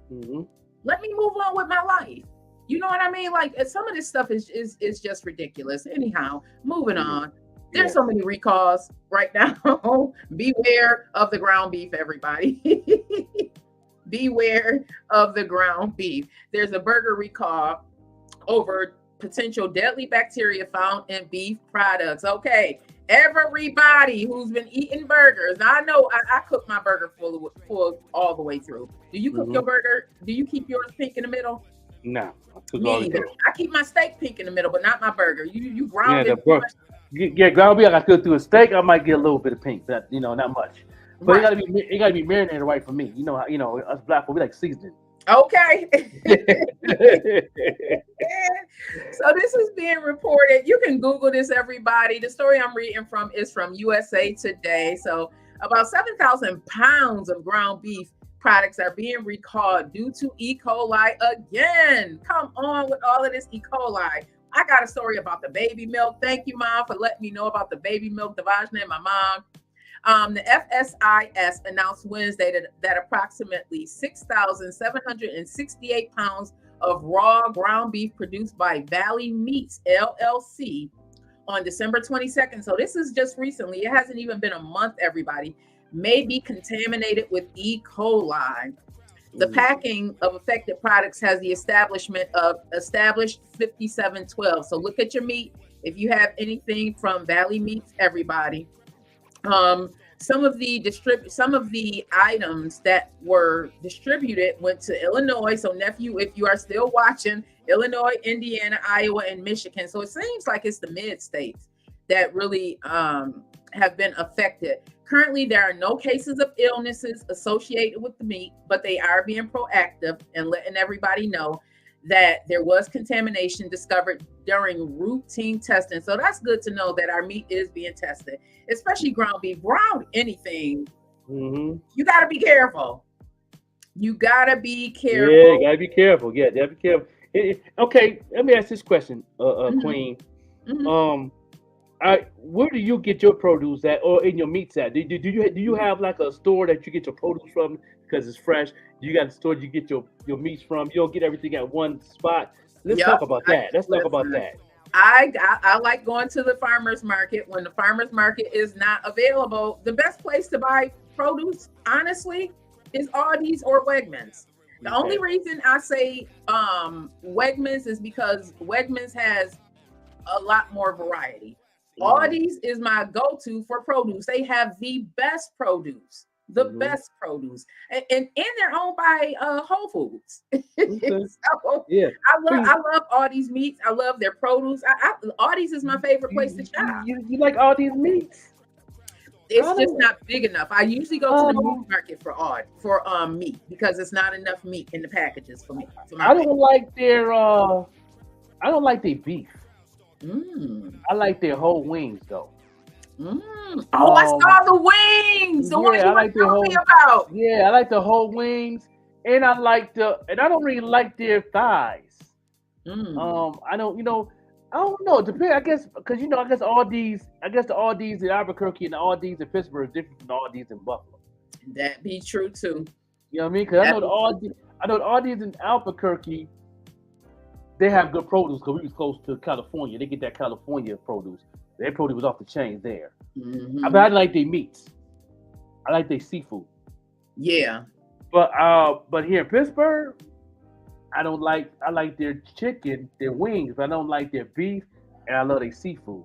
Let me move on with my life. You know what I mean? Like some of this stuff is just ridiculous. Anyhow, moving on. There's so many recalls right now. Beware of the ground beef, everybody. Beware of the ground beef. There's a burger recall over potential deadly bacteria found in beef products. Okay, everybody who's been eating burgers. Now, I know I cook my burger full all the way through. Do you cook your burger? Do you keep yours pink in the middle? No. Me either. I keep my steak pink in the middle, but not my burger. You ground it. Ground beef. I got to do a steak. I might get a little bit of pink, but not much. But it gotta be marinated right for me. You know us black folk, we like seasoning. Okay. So this is being reported. You can Google this, everybody. The story I'm reading from is from USA Today. So about 7,000 pounds of ground beef products are being recalled due to E. coli again. Come on with all of this E. coli. I got a story about the baby milk. Thank you, Mom, for letting me know about the baby milk. Devajna and my mom. The FSIS announced Wednesday that approximately 6,768 pounds of raw ground beef produced by Valley Meats, LLC, on December 22nd. So this is just recently. It hasn't even been a month, everybody. May be contaminated with E. coli. The packing of affected products has the establishment of established 5712. So look at your meat. If you have anything from Valley Meats Everybody, some of the items that were distributed went to Illinois. So nephew, if you are still watching, Illinois, Indiana, Iowa, and Michigan. So it seems like it's the mid states that really have been affected. Currently, there are no cases of illnesses associated with the meat, but they are being proactive and letting everybody know that there was contamination discovered during routine testing. So that's good to know that our meat is being tested, especially ground beef. Ground anything, you got to be careful. You got to be careful. Yeah, you got to be careful. Yeah, you got to be careful. Okay, let me ask this question, Queen. Where do you get your produce at, or in your meats at? Do you have like a store that you get your produce from because it's fresh? You got a store you get your meats from. You don't get everything at one spot. Let's talk about that. Let's talk about that. I like going to the farmer's market when the farmer's market is not available. The best place to buy produce, honestly, is Aldi's or Wegmans. The only reason I say Wegmans is because Wegmans has a lot more variety. Aldi's is my go-to for produce. They have the best produce, best produce, and they're owned by Whole Foods. So, yeah, I love Aldi's meats. I love their produce. Aldi's is my favorite place to shop. You like Aldi's meats? It's just not big enough. I usually go to the meat market for meat because it's not enough meat in the packages for me. I don't like their beef. I like their whole wings though. Oh, I saw the wings. The one you were talking about. Yeah, I like the whole wings, and I don't really like their thighs. I don't know. Depends, I guess, because I guess the Aldi's in Albuquerque and the Aldi's in Pittsburgh is different from the Aldi's in Buffalo. That be true too. You know what I mean? Because I know the Aldi's in Albuquerque, they have good produce because we was close to California. They get that California produce. Their produce was off the chain there. But I like their meats. I like their seafood. Yeah. But here in Pittsburgh, I like their chicken, their wings, but I don't like their beef, and I love their seafood.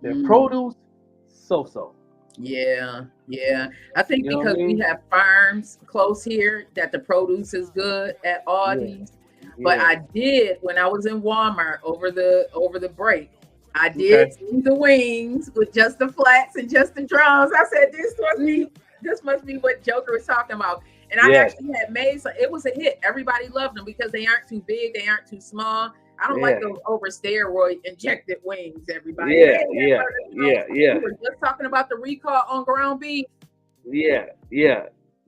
Their produce, so. Yeah. I think because we have farms close here that the produce is good at Aldi's. But I did, when I was in Walmart over the break, I did see the wings with just the flats and just the drums. I said, this must be what Joker was talking about. And I actually had made, so it was a hit. Everybody loved them because they aren't too big, they aren't too small. I don't like those over steroid injected wings, everybody. Yeah. We were just talking about the recall on ground beef. Yeah.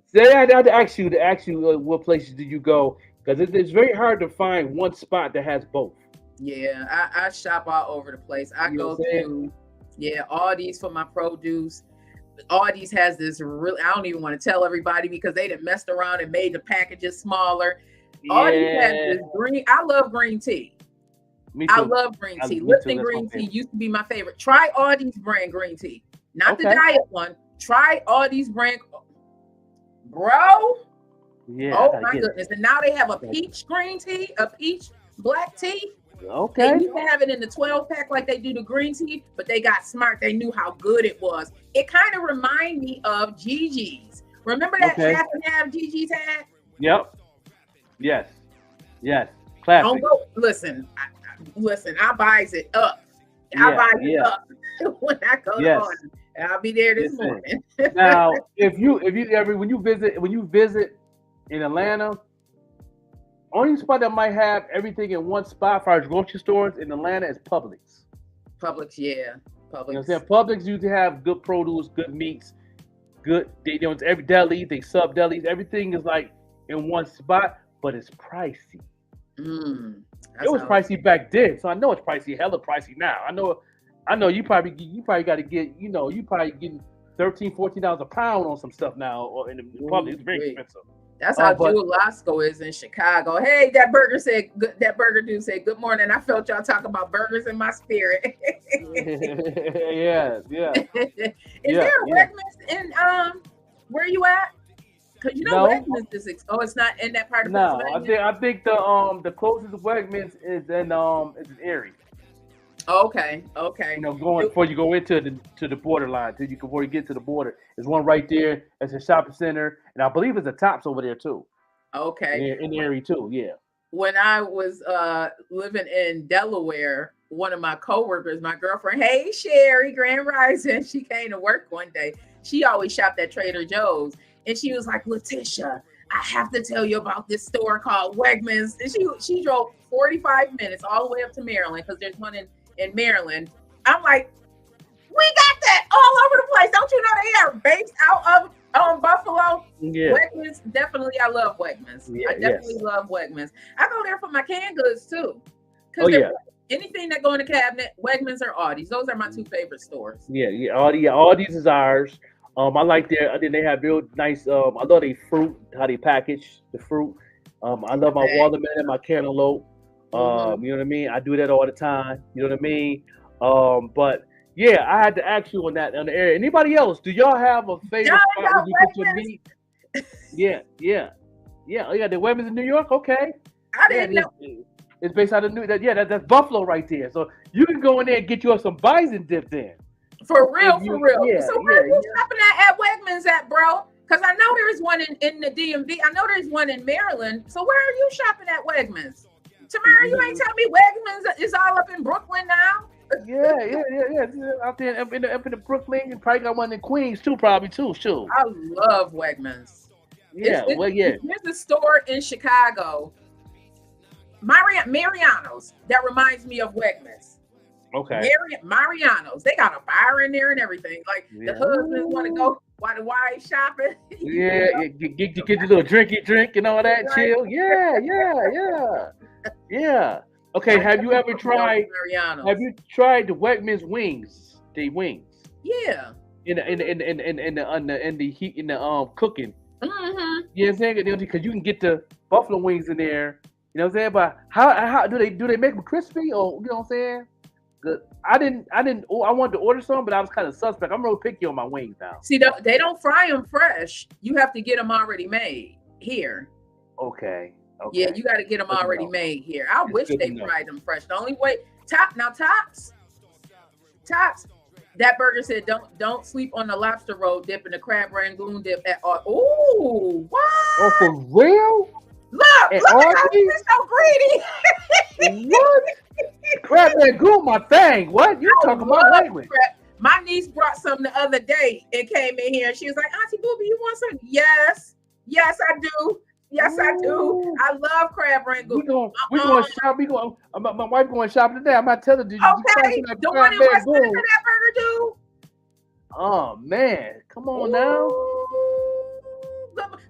So I had to ask you what places did you go? Because it's very hard to find one spot that has both. Yeah, I shop all over the place. I go to Aldi's for my produce. Aldi's has this really, I don't even want to tell everybody because they done messed around and made the packages smaller. Aldi's has this green, I love green tea. Me too. I love green tea. Lipton green tea used to be my favorite. Try Aldi's brand green tea. Not the diet one. Try Aldi's brand. Bro. Yeah. Oh my goodness. And now they have a peach green tea, a peach black tea. Okay. They used to have it in the 12-pack like they do the green tea, but they got smart. They knew how good it was. It kind of reminded me of Gigi's. Remember that half and half Gigi's had? Yep. Yes. Classic. Don't go. Listen, I buys it up. I buy it up when I go on. I'll be there this morning. Now, when you visit in Atlanta, only spot that might have everything in one spot, as far as grocery stores in Atlanta, is Publix. Publix, yeah. Publix. You know what I'm saying? Publix usually have good produce, good meats, good. Every deli, they sub delis. Everything is like in one spot, but it's pricey. It was pricey back then, so I know it's pricey. Hella pricey now. I know you probably got to get. You probably getting $13, $14 a pound on some stuff now, or in the Publix. It's very expensive. That's how Jewel Lasco is in Chicago. Hey, that burger dude said, "Good morning." I felt y'all talk about burgers in my spirit. Yeah. Is there a Wegmans in where you at? Because Wegmans is it's not in that part of Pennsylvania. I think the closest Wegmans is in Erie. Okay. You know, going before you go into the borderline, before you get to the border, there's one right there. It's a shopping center, and I believe it's a Tops over there too. Okay. In the area too, yeah. When I was living in Delaware, one of my coworkers, my girlfriend, hey Sherry, Grand Rising, she came to work one day. She always shopped at Trader Joe's, and she was like, Letitia, I have to tell you about this store called Wegmans. And she drove 45 minutes all the way up to Maryland because there's one in Maryland. I'm like, we got that all over the place. Don't you know they are based out of Buffalo? Yeah. Wegmans, definitely. I love Wegmans. Yeah, I definitely love Wegmans. I go there for my canned goods too. Oh yeah. Anything that go in the cabinet, Wegmans or Aldi's. Those are my two favorite stores. Yeah. All these is ours. I like their. I think they have real nice. I love their fruit, how they package the fruit. I love my watermelon, my cantaloupe. You know what I mean. I do that all the time. You know what I mean. But yeah, I had to ask you on the area. Anybody else? Do y'all have a favorite spot where you get your meat? Yeah. Oh yeah, the Wegmans in New York. Okay. I didn't know. It's based out of that's Buffalo right there. So you can go in there and get you some bison dip then. For real. Yeah, so where are you shopping at Wegmans at, bro? Because I know there's one in the DMV. I know there's one in Maryland. So where are you shopping at Wegmans? Tamara, you ain't telling me Wegmans is all up in Brooklyn now? Yeah. Out there up in the Brooklyn, you probably got one in Queens too, probably too. Sure. I love Wegmans. Yeah, There's a store in Chicago, Mariano's, that reminds me of Wegmans. Okay. Mariano's. They got a bar in there and everything. Like the husbands want to go while the wives shopping. Get your little drink and all that. Right. Chill. Yeah. Okay. Have you ever tried? Have you tried the Wegmans wings? The wings. Yeah. In the heat in the cooking. Mm-hmm. You know what I'm saying? Because you can get the buffalo wings in there. You know what I'm saying? But how do they make them crispy, or you know what I'm saying? Good. I wanted to order some, but I was kind of suspect. I'm real picky on my wings now. See, they don't fry them fresh. You have to get them already made here. Okay. Yeah, you got to get them already made here. I wish they fried them fresh. The only way Tops. That burger said don't sleep on the lobster roll dip and the crab rangoon dip at all. Ooh, what? Oh, for real? Look at how you're so greedy. What? Crab rangoon, my thing. What? You talking about Wegmans? My niece brought some the other day and came in here and she was like, Auntie Booby, you want some? Yes, I do. I do. I love crab rangoon. We going shop. My wife going shopping today. I'm not telling you. Okay, the one in West Center that burger do. Oh man, come on now.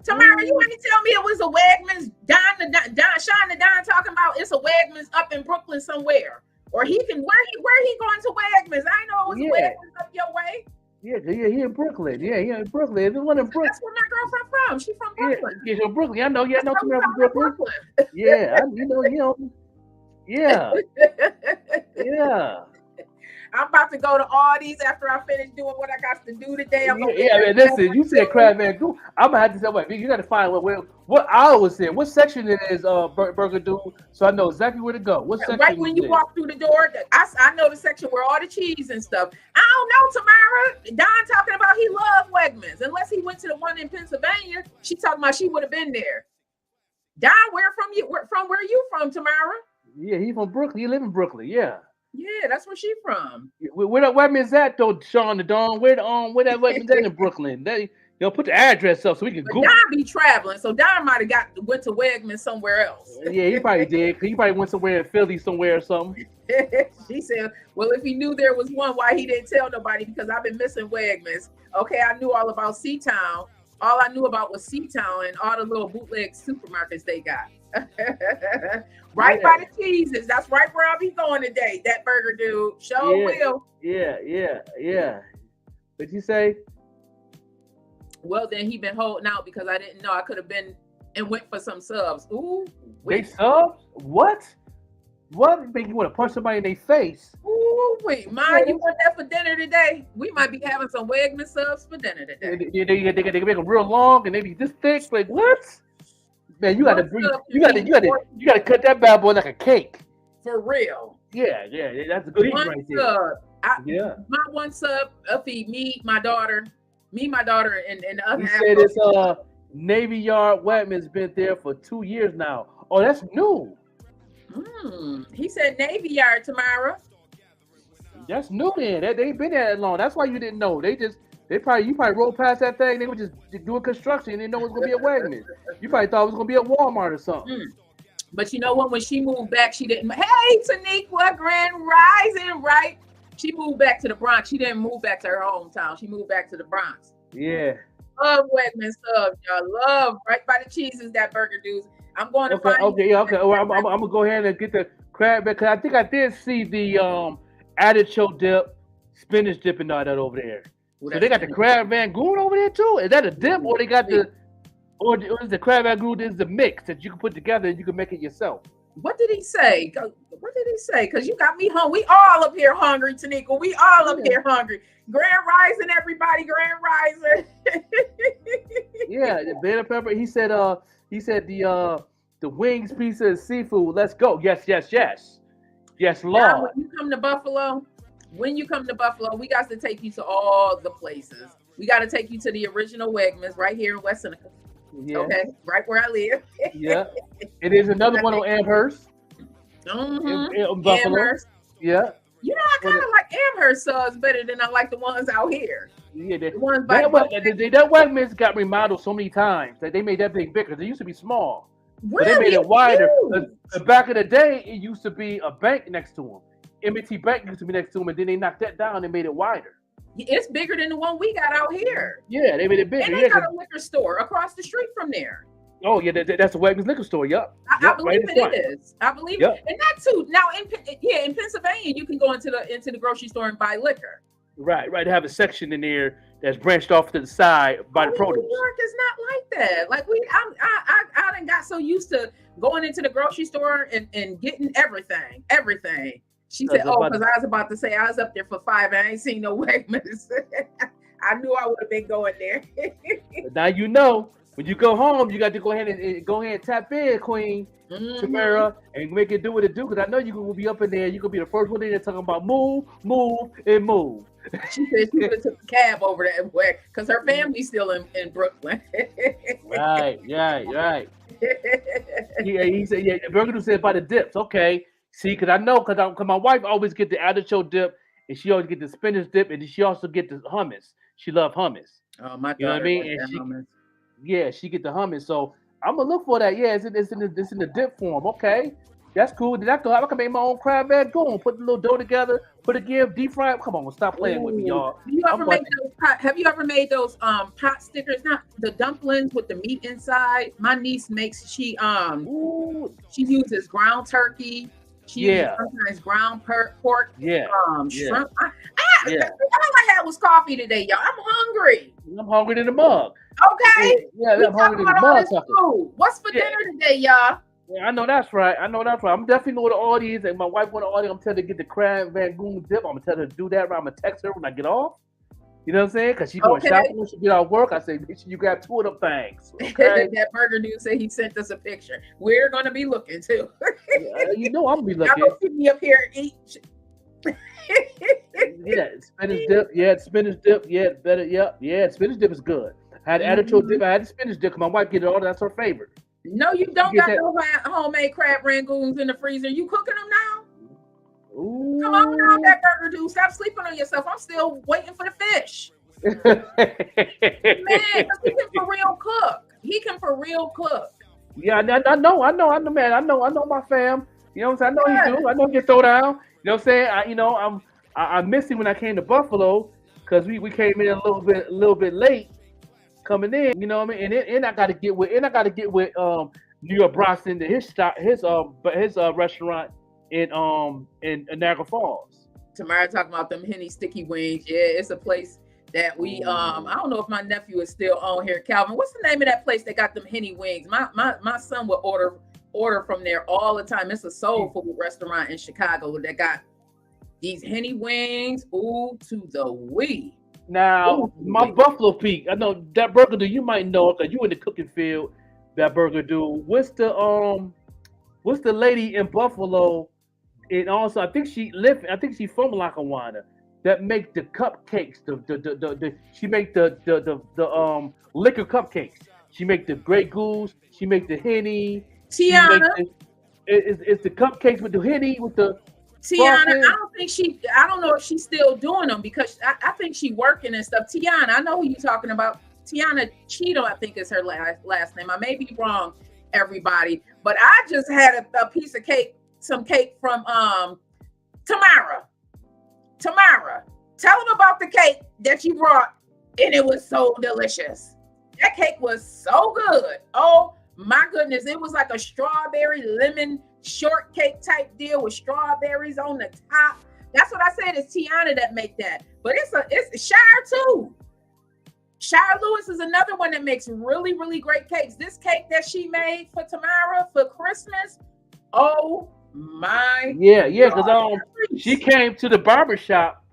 Tamara, you want to tell me it was a Wegmans? Shine the Don talking about it's a Wegmans up in Brooklyn somewhere, or he can where he going to Wegmans? I know it was Wegmans up your way. Yeah, he in Brooklyn. Yeah, he in Brooklyn. There's one in Brooklyn. That's where my girlfriend from. She's from Brooklyn. Yeah, from Brooklyn. I know. Yeah, I know somewhere from Brooklyn. Yeah, Yeah. Yeah. I'm about to go to Aldi's after I finish doing what I got to do today. Listen, you said crab rangoon. I'm gonna have to say, wait, you got to find what I always say. What section it is, Burger Dude, so I know exactly where to go. What section? Right when you walk through the door, I know the section where all the cheese and stuff. I don't know, Tamara. Don talking about he loved Wegmans, unless he went to the one in Pennsylvania. She talking about she would have been there. Don, where you from, Tamara? Yeah, he from Brooklyn. He live in Brooklyn. Yeah. Yeah, that's where she from. Where that Wegmans at though, Sean the Don? Where that Wegmans at in Brooklyn? Put the address up so we can Google. Don be traveling, so Don might have went to Wegmans somewhere else. Yeah, he probably did. He probably went somewhere in Philly somewhere or something. She said, well, if he knew there was one, why he didn't tell nobody? Because I've been missing Wegmans. Okay, I knew all about Seatown. All I knew about was Seatown and all the little bootleg supermarkets they got. Right by the cheeses. That's right where I'll be going today. That Burger Dude. Will. Yeah. What'd you say? Well, then he been holding out because I didn't know I could have been and went for some subs. Ooh. They subs? What? What make you want to punch somebody in their face? Ooh, wait, Ma, you want that for dinner today? We might be having some Wegman subs for dinner today. They can make them real long and they be this thick. Like what? Man, you gotta cut that bad boy like a cake. For real. Yeah, that's a good eating One right there. sub. Yeah. My one sub feed me, my daughter, and the other He half. said it's Navy Yard Wegmans been there for 2 years now. Oh, that's new. He said Navy Yard, Tamara. That's new then. They ain't been there that long. That's why you didn't know. You probably rolled past that thing. They were just doing construction and didn't know it was gonna be a Wegmans. You probably thought it was gonna be a Walmart or something. But you know what? When she moved back, she didn't. Hey, Taniqua, Grand Rising, right? She moved back to the Bronx. She didn't move back to her hometown. She moved back to the Bronx. Yeah. Love Wegmans subs, y'all. Love right by the cheeses that burger dudes. I'm going to find. Okay. Well, I'm gonna go ahead and get the crab because I think I did see the artichoke dip, spinach dip, and all that over there. So they got the crab rangoon over there too. Is that a dip, or they got or is the crab rangoon is the mix that you can put together and you can make it yourself? What did he say? Because you got me hungry. We all up here hungry, Tanika. We all up here hungry. Grand Rising, everybody. Grand Rising. Yeah, the banana pepper. He said the wings, pizza, and seafood. Let's go. Yes, Lord. Now, when you come to Buffalo, we got to take you to all the places. We got to take you to the original Wegmans right here in West Seneca. Yeah. Okay, right where I live. Yeah. It is another one on Amherst. In Buffalo. Amherst. Yeah. You know, I kind of like Amherst subs better than I like the ones out here. Yeah, the ones by that Wegmans got remodeled so many times that they made that thing bigger. They used to be small. But they made it wider. Back in the day, it used to be a bank next to them. M&T Bank used to be next to them, and then they knocked that down and made it wider. It's bigger than the one we got out here. Yeah, they made it bigger. And they got a liquor store across the street from there. Oh yeah, that's the Wegmans liquor store. Yep. I believe it is. I believe yep. And that too. Now in Pennsylvania, you can go into the grocery store and buy liquor. Right. They have a section in there that's branched off to the side by the produce. New York is not like that. Like I done got so used to going into the grocery store and getting everything. She said, because I was about to say I was up there for 5 and I ain't seen no Wegmans. I knew I would have been going there. But now you know, when you go home, you got to go ahead and tap in, Queen Tamara, and make it do what it do. Because I know you will be up in there. You gonna be the first one in there talking about move, and move. She said she would have took a cab over there because her family's still in Brooklyn. Right. Yeah, he said, the burger dude said about the dips. Okay. See, because I know, because my wife always get the artichoke dip, and she always get the spinach dip, and she also get the hummus. She love hummus. Oh, my daughter, you know what I mean? And she get the hummus. So I'm gonna look for that. Yeah, it's in the dip form. Okay, that's cool. Then I can make my own crab rangoon. Put the little dough together. Put it again, deep fry it. Come on, stop playing with me, y'all. Have you ever made those pot stickers? Not the dumplings with the meat inside. My niece makes. She uses ground turkey. She uses sometimes ground pork. Yeah. Shrimp. All I had was coffee today, y'all. I'm hungry. I'm hungry in the mug. Okay. Yeah, I'm hungry in the mug. What's for dinner today, y'all? Yeah, I know that's right. I'm definitely going to all these, and my wife going to all these. I'm telling her to get the crab rangoon dip. I'm gonna tell her to do that. I'm gonna text her when I get off. You know what I'm saying? Because she's going shopping when she get out of work. I say, make sure you grab 2 of them things. Okay? That burger dude said he sent us a picture. We're gonna be looking too. You know I'm gonna be looking. Y'all gonna see me up here and eat. Spinach dip. Yeah, spinach dip. Yeah, better. Yeah, spinach dip is good. I had artichoke dip. I had the spinach dip. My wife get it all. That's her favorite. No, you don't got no homemade crab rangoons in the freezer. You cooking them now? Ooh. Come on now, that burger dude. Stop sleeping on yourself. I'm still waiting for the fish. Man, he can for real cook. Yeah, I know, man. I know my fam. You know what I'm saying? I know he do. I know he can throw down. You know what I'm saying? I missed him when I came to Buffalo because we came in a little bit late coming in. You know what I mean? And I got to get with New York Bronson to his restaurant in Niagara Falls. Tamara talking about them Henny sticky wings. Yeah, it's a place that we I don't know if my nephew is still on here. Calvin, what's the name of that place that got them Henny wings? My son would order from there all the time. It's a soul food restaurant in Chicago that got these Henny wings. Ooh, to the wee. Now, my Buffalo Peak, I know that burger dude, you might know it because you in the cooking field. That burger dude. What's the lady in Buffalo And also, I think she from Lackawanna that make the cupcakes. She make the liquor cupcakes. She make the Grey Goose. She make the Henny. She make Tiana. it's the cupcakes with the Henny with the Tiana, frosting. I don't know if she's still doing them because I think she working and stuff. Tiana, I know who you're talking about. Tiana Cheeto, I think is her last name. I may be wrong, everybody, but I just had a piece of cake, some cake from Tamara. Tamara, tell them about the cake that you brought, and it was so delicious. That cake was so good. Oh my goodness, it was like a strawberry lemon shortcake type deal with strawberries on the top. That's what I said. It's Tiana that make that, but it's Shire too. Shire Lewis is another one that makes really, really great cakes. This cake that she made for Tamara for Christmas, oh my Because she came to the barber shop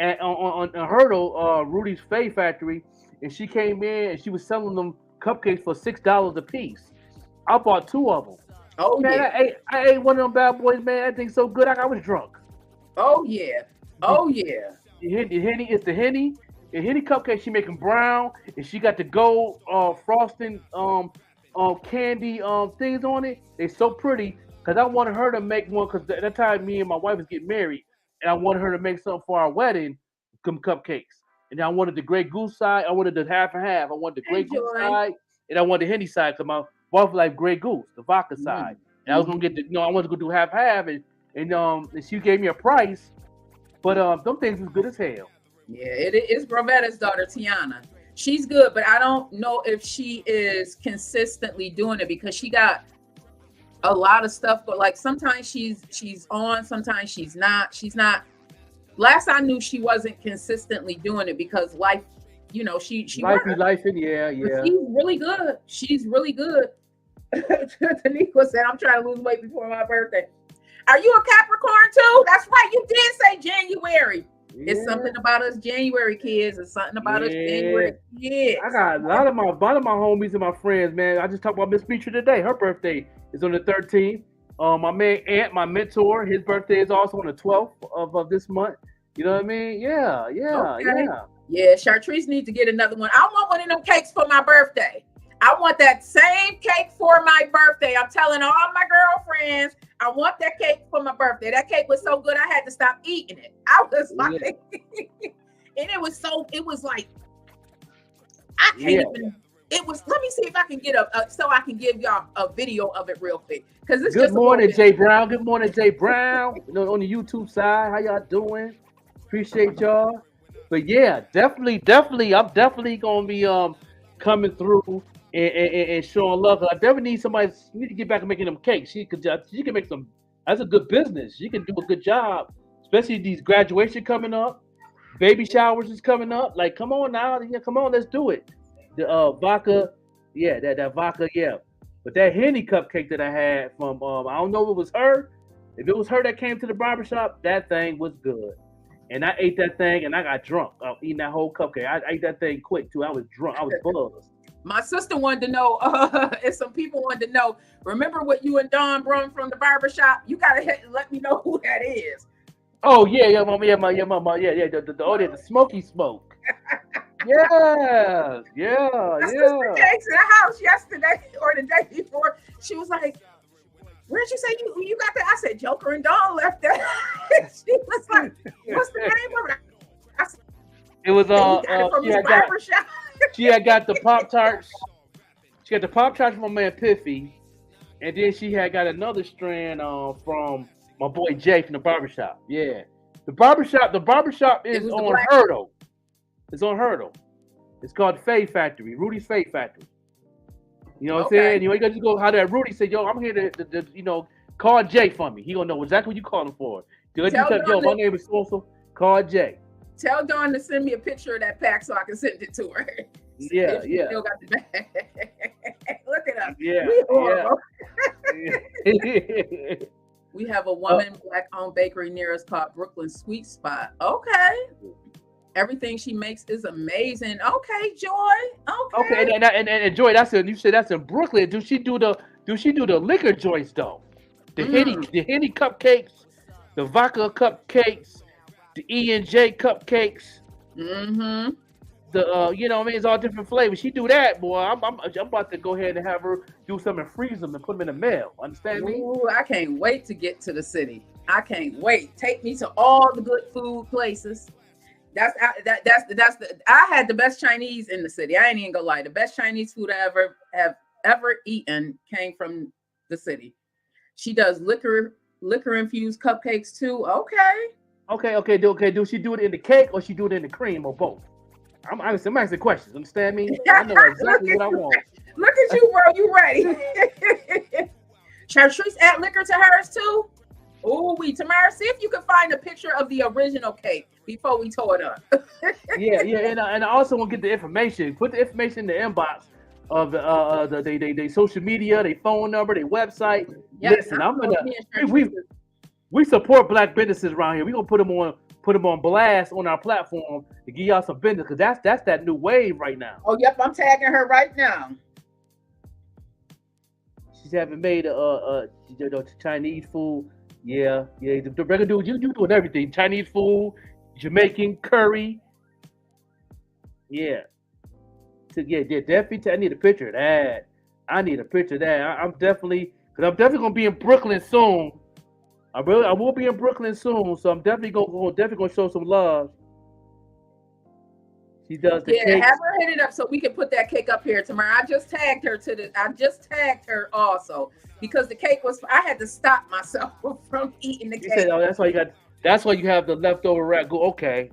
on Hurdle, Rudy's Faye Factory, and she came in and she was selling them cupcakes for $6 a piece. I bought 2 of them. Oh man, yeah, I ate one of them bad boys, man. That thing's so good, I was drunk. Oh yeah, oh yeah. The Henny is the Henny. The Henny cupcake, she make them brown, and she got the gold frosting candy things on it. They're so pretty. Cause I wanted her to make one. Cause at that time, me and my wife was getting married, and I wanted her to make something for our wedding, some cupcakes. And I wanted the Grey Goose side. I wanted the half and half. I wanted the Grey Goose side, and I wanted the Henny side. Cause my wife like Grey Goose, the vodka side. And I was gonna get the, I wanted to go do half and she gave me a price, but them things was good as hell. Yeah, it is Grovetta's daughter, Tiana. She's good, but I don't know if she is consistently doing it because she got a lot of stuff. But like sometimes she's on, sometimes she's not. She's not. Last I knew, she wasn't consistently doing it because life, she life, yeah. But she's really good. She's really good. Tanika said, "I'm trying to lose weight before my birthday." Are you a Capricorn too? That's right. You did say January. Yeah. It's something about us January kids. It's something about us January kids. I got a lot of my homies and my friends, man. I just talked about Miss Beecher today. Her birthday is on the 13th. My man Ant, my mentor, his birthday is also on the 12th of this month. You know what I mean? Yeah. Yeah, Chartreuse needs to get another one. I want one of them cakes for my birthday. I want that same cake for my birthday. I'm telling all my girlfriends, I want that cake for my birthday. That cake was so good, I had to stop eating it. I was like, and it was like, I can't even, it was, let me see if I can get so I can give y'all a video of it real quick. Because it's Good morning, Jay Brown. Good morning, Jay Brown. On the YouTube side, how y'all doing? Appreciate y'all. But yeah, definitely, I'm definitely gonna be coming through and showing love. I definitely need somebody. You need to get back to making them cakes. She can make some. That's a good business. She can do a good job, especially these graduation coming up, baby showers is coming up. Like, come on now, come on, let's do it. The vodka, that vodka, But that Henny cupcake that I had from I don't know if it was her. If it was her that came to the barbershop, that thing was good. And I ate that thing and I got drunk eating that whole cupcake. I ate that thing quick too. I was drunk. I was buzzed. My sister wanted to know, and some people wanted to know, remember what you and Dawn brought from the barbershop? You got to let me know who that is. Oh, mama, the smoky smoke. Yes. My sister came to the house yesterday or the day before. She was like, where'd you say you got that? I said, Joker and Dawn left that. She was like, what's the name of it? I said, it was barbershop. She had got the Pop-Tarts. She got the Pop-Tarts from my man Piffy. And then she had got another strand from my boy Jay from the barbershop. Yeah. The barbershop is on Hurdle. It's on Hurdle. It's called Faye Factory, Rudy's Faye Factory. You know what I'm saying? You got to go how that Rudy said, yo, I'm here to call Jay for me. He gonna know exactly what you calling for. Yo, my name is so call Jay. Tell Dawn to send me a picture of that pack so I can send it to her. Yeah. Still got the bag. Look at us. We have a woman black-owned bakery near us called Brooklyn Sweet Spot. Okay. Everything she makes is amazing. Okay, Joy. Okay, and Joy, you said that's in Brooklyn. Do she do the liquor joints though? The Henny cupcakes. the vodka cupcakes, the E&J cupcakes. Mm-hmm. The you know what I mean, it's all different flavors. She do that, boy. I'm about to go ahead and have her do something and freeze them and put them in the mail. Understand me? Ooh, I can't wait to get to the city. I can't wait. Take me to all the good food places. That's the. I had the best Chinese in the city. I ain't even gonna lie. The best Chinese food I ever eaten came from the city. She does liquor infused cupcakes too. Okay. Do she do it in the cake or she do it in the cream or both? I'm asking questions. Understand me? I know exactly what I want. Look at you, bro. You ready? Chartreuse add liquor to hers too. Ooh, Tamara, see if you can find a picture of the original cake before we tore it up. yeah, and I also want to get the information. Put the information in the inbox of the social media, their phone number, their website. Yep, listen, we support black businesses around here. We're gonna put them on blast on our platform to give y'all some business, because that's that new wave right now. Oh, yep, I'm tagging her right now. She's having made Chinese food. Yeah. The regular dude, you doing everything. Chinese food, Jamaican curry. Yeah. Definitely. I need a picture of that. I'm definitely gonna be in Brooklyn soon. I will be in Brooklyn soon, so I'm definitely gonna show some love. She does the cake. Have her hit it up so we can put that cake up here tomorrow. I just tagged her also because the cake was. I had to stop myself from eating the cake. Said, oh, that's why you got. That's why you have the leftover ragu. Okay.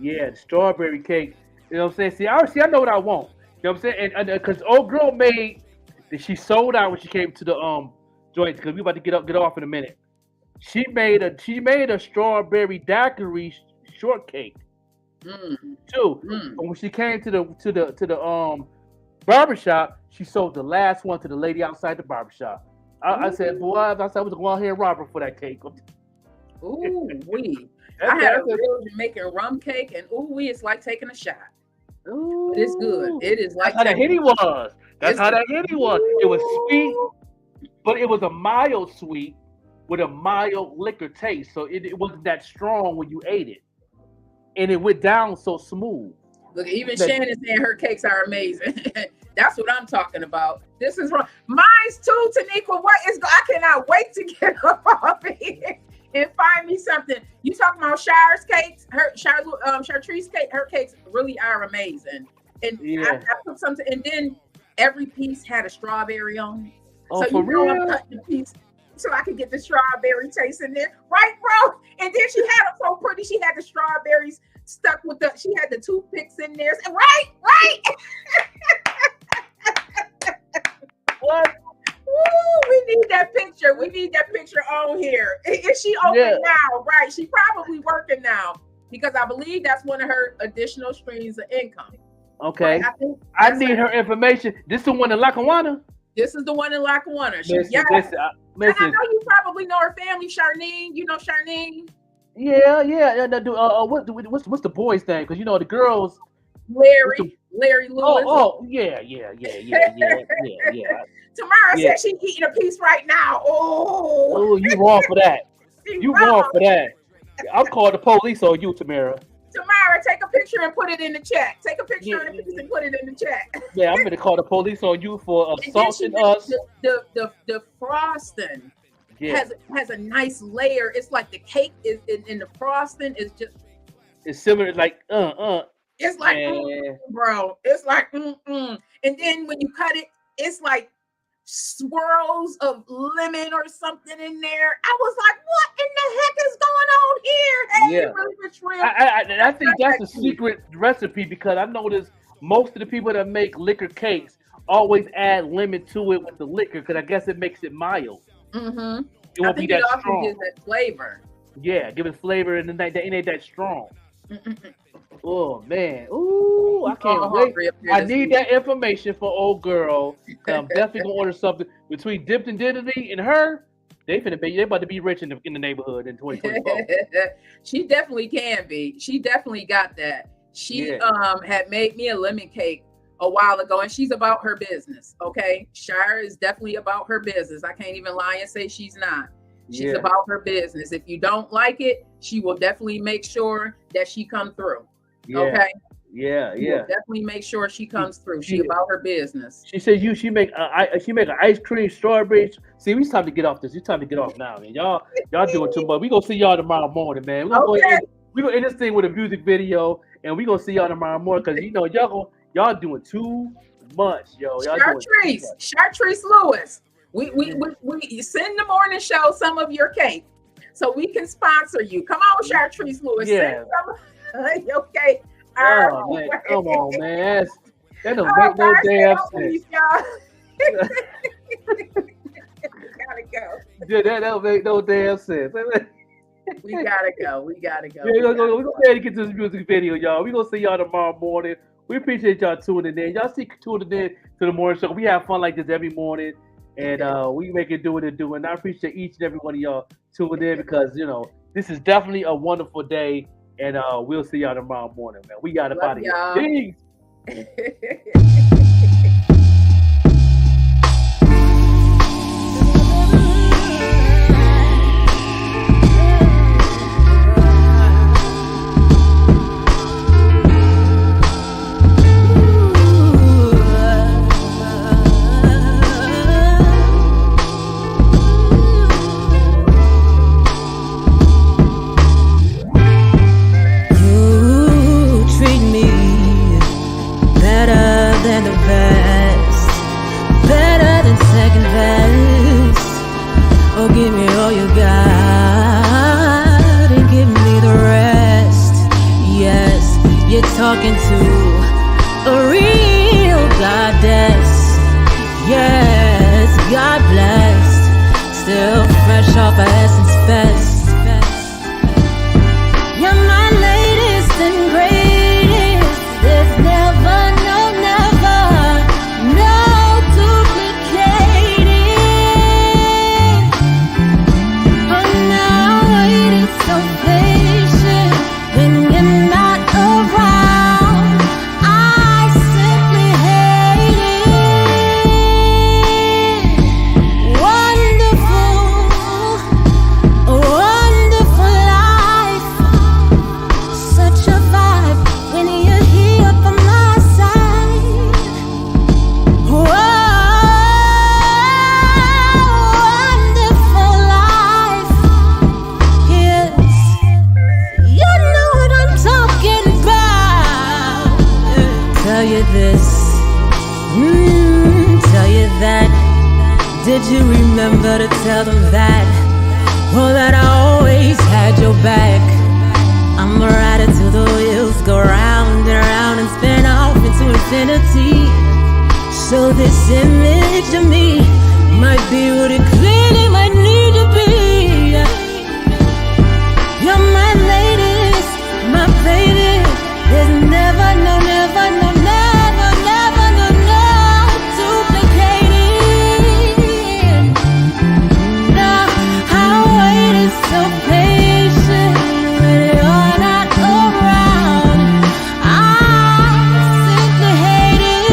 Yeah, the strawberry cake. You know what I'm saying? See, I know what I want. You know what I'm saying? And because old girl made. She sold out when she came to the joint, because we about to get off in a minute. She made a strawberry daiquiri shortcake too. And when she came to the barbershop, she sold the last one to the lady outside the barbershop. I said, boy, I was going to go out here and rob her for that cake. Ooh wee! I had a real Jamaican rum cake, and ooh wee, it's like taking a shot. Ooh, it's good. It is like how the hitty was. That's how that hitty was. It was sweet, but it was a mild sweet with a mild liquor taste. So it wasn't that strong when you ate it. And it went down so smooth. Look, even Shannon saying her cakes are amazing. That's what I'm talking about. This is wrong. Mine's too, Taniqua. I cannot wait to get up off here and find me something. You talking about Shire's cakes? Chartreuse cake. Her cakes really are amazing. And I put something, and then every piece had a strawberry on it. Oh, so I'm cutting the piece so I could get the strawberry taste in there. Right, bro? And then she had them so pretty. She had the strawberries stuck with she had the toothpicks in there. Right. What? Woo, we need that picture. We need that picture on here. Is she open now? Right. She probably working now, because I believe that's one of her additional streams of income. Okay. I need her information. This is the one in Lackawanna? This is the one in Lackawanna. Listen. And I know you probably know her family, Charnene. You know Charnene? Yeah. What's the boy's name? Because the girls. Larry Lewis. Oh, yeah. Tamara said she's eating a piece right now. Oh, you wrong for that. Wrong for that. I'll call the police on you, Tamara. Tamara, take a picture and put it in the chat. Take a picture of the piece and put it in the chat. Yeah, I'm gonna call the police on you for assaulting us. The frosting has a nice layer. It's like the cake is in the frosting is just. It's similar, like It's like bro. It's like And then when you cut it, it's like swirls of lemon or something in there. I was like, what in the heck is going on here? I think that's a secret recipe, because I noticed most of the people that make liquor cakes always add lemon to it with the liquor, because I guess it makes it mild. Mm-hmm. It won't be that strong. Gives that flavor. Yeah, give it flavor, and it ain't that strong. Oh man, ooh, I can't wait. I need that information for old girl. I'm definitely gonna order something between Dipped and Diddity and her. They about to be rich in the neighborhood in 2024. She definitely can be. She definitely got that. She had made me a lemon cake a while ago, and she's about her business. Okay, Shira is definitely about her business. I can't even lie and say she's not. She's about her business. If you don't like it, she will definitely make sure that she come through. Okay. Yeah. Definitely make sure she comes through. She about her business. She said she make an ice cream strawberry. See, it's time to get off this. It's time to get off now, man. Y'all doing too much. We gonna see y'all tomorrow morning, man. We're gonna end this thing with a music video, and we gonna see y'all tomorrow morning because y'all doing too much, yo. Chartrice Lewis. We send the morning show some of your cake so we can sponsor you. Come on, Chartrice Lewis. Yeah. Your cake. Oh, man. Come on, man. That don't make no damn sense. Gotta go. Yeah, that don't make no damn sense. We gotta go. Yeah, we're gonna get to this music video, y'all. We're gonna see y'all tomorrow morning. We appreciate y'all tuning in. Y'all see tuning in to the morning show. We have fun like this every morning, and we make it do what it do. And I appreciate each and every one of y'all tuning in because this is definitely a wonderful day. And we'll see y'all tomorrow morning, man. We got about it. Peace. Give me all you got and give me the rest. Yes, you're talking to a real goddess. Yes, God blessed. Still fresh off of Essence Fest. You're my latest and greatest. There's never, no so patient when you're not around. I simply hate it. Wonderful, a wonderful life. Such a vibe when you're here by my side. Wonderful life. You know what I'm talking about. Tell you this, tell you that. Did you remember to tell them that? Well, that I always had your back. I'm a rider till the wheels go round and round and spin off into infinity. So this image of me might be what it clearly might need to be. You're my latest, my baby. There's never, no duplicating. No, I waited so patient when you're not around. I simply hate it.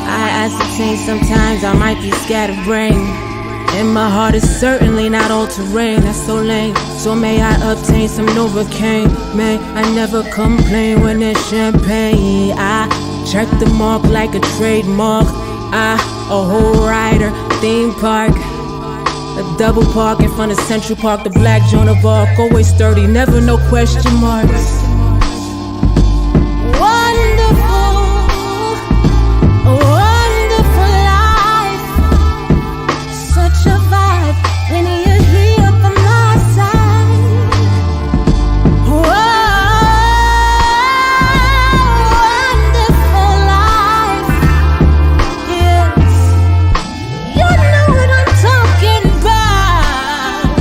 I ascertain sometimes I might be scatterbrained. And my heart is certainly not all terrain, that's so lame. So may I obtain some Novocaine. May I never complain when there's champagne. I check the mark like a trademark. A whole rider, theme park. A double park in front of Central Park. The black Joan of Arc, always sturdy, never no question marks. Wonderful, a wonderful life. Such a vibe when you're here by my side. Wonderful life. Yes, you know what I'm talking about.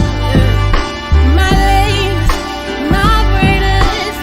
My latest, my greatest.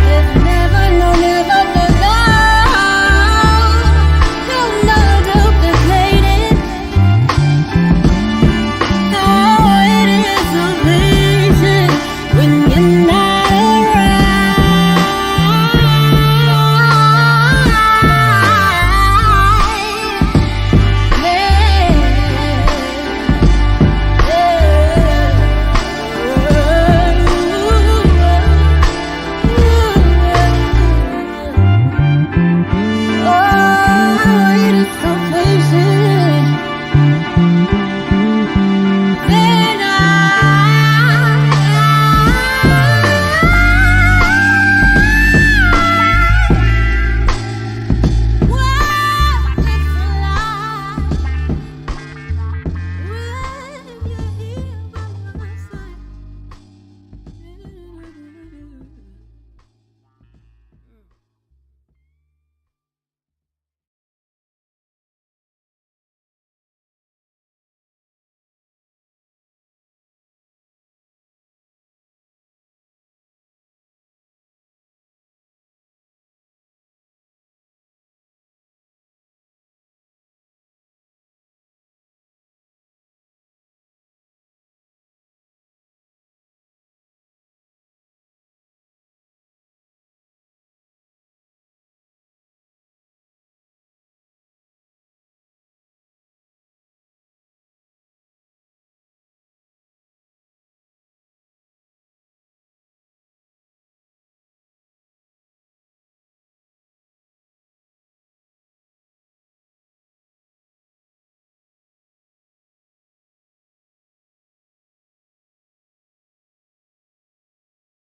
places.